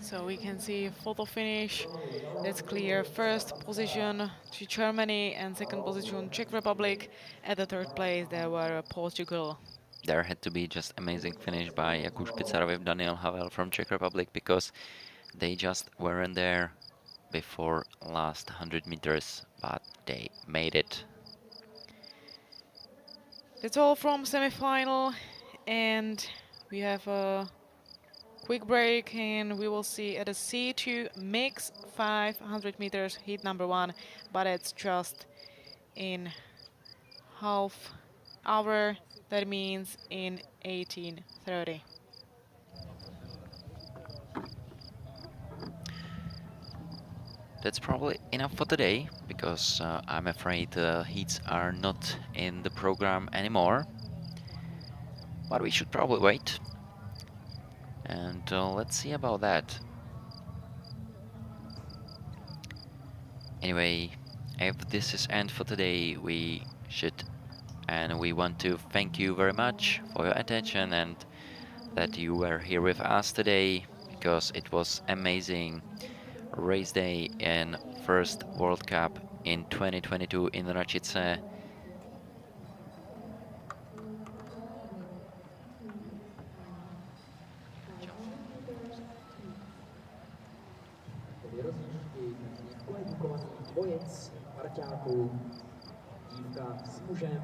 So we can see photo finish. That's clear. First position to Germany and second position Czech Republic. At the third place there were Portugal. There had to be just amazing finish by Jakub Špicar with Daniel Havel from Czech Republic because they just weren't there before last 100 meters, but they made it. That's all from semi-final, and we have a quick break and we will see at a C2 mix 500 meters heat number 1, but it's just in half hour. That means in 18:30. That's probably enough for today because I'm afraid heats are not in the program anymore. But we should probably wait. And let's see about that. Anyway, if this is end for today, we want to thank you very much for your attention and that you were here with us today because it was amazing race day in first World Cup in 2022 in Racice. Dvojec parťáků, dívka s mužem.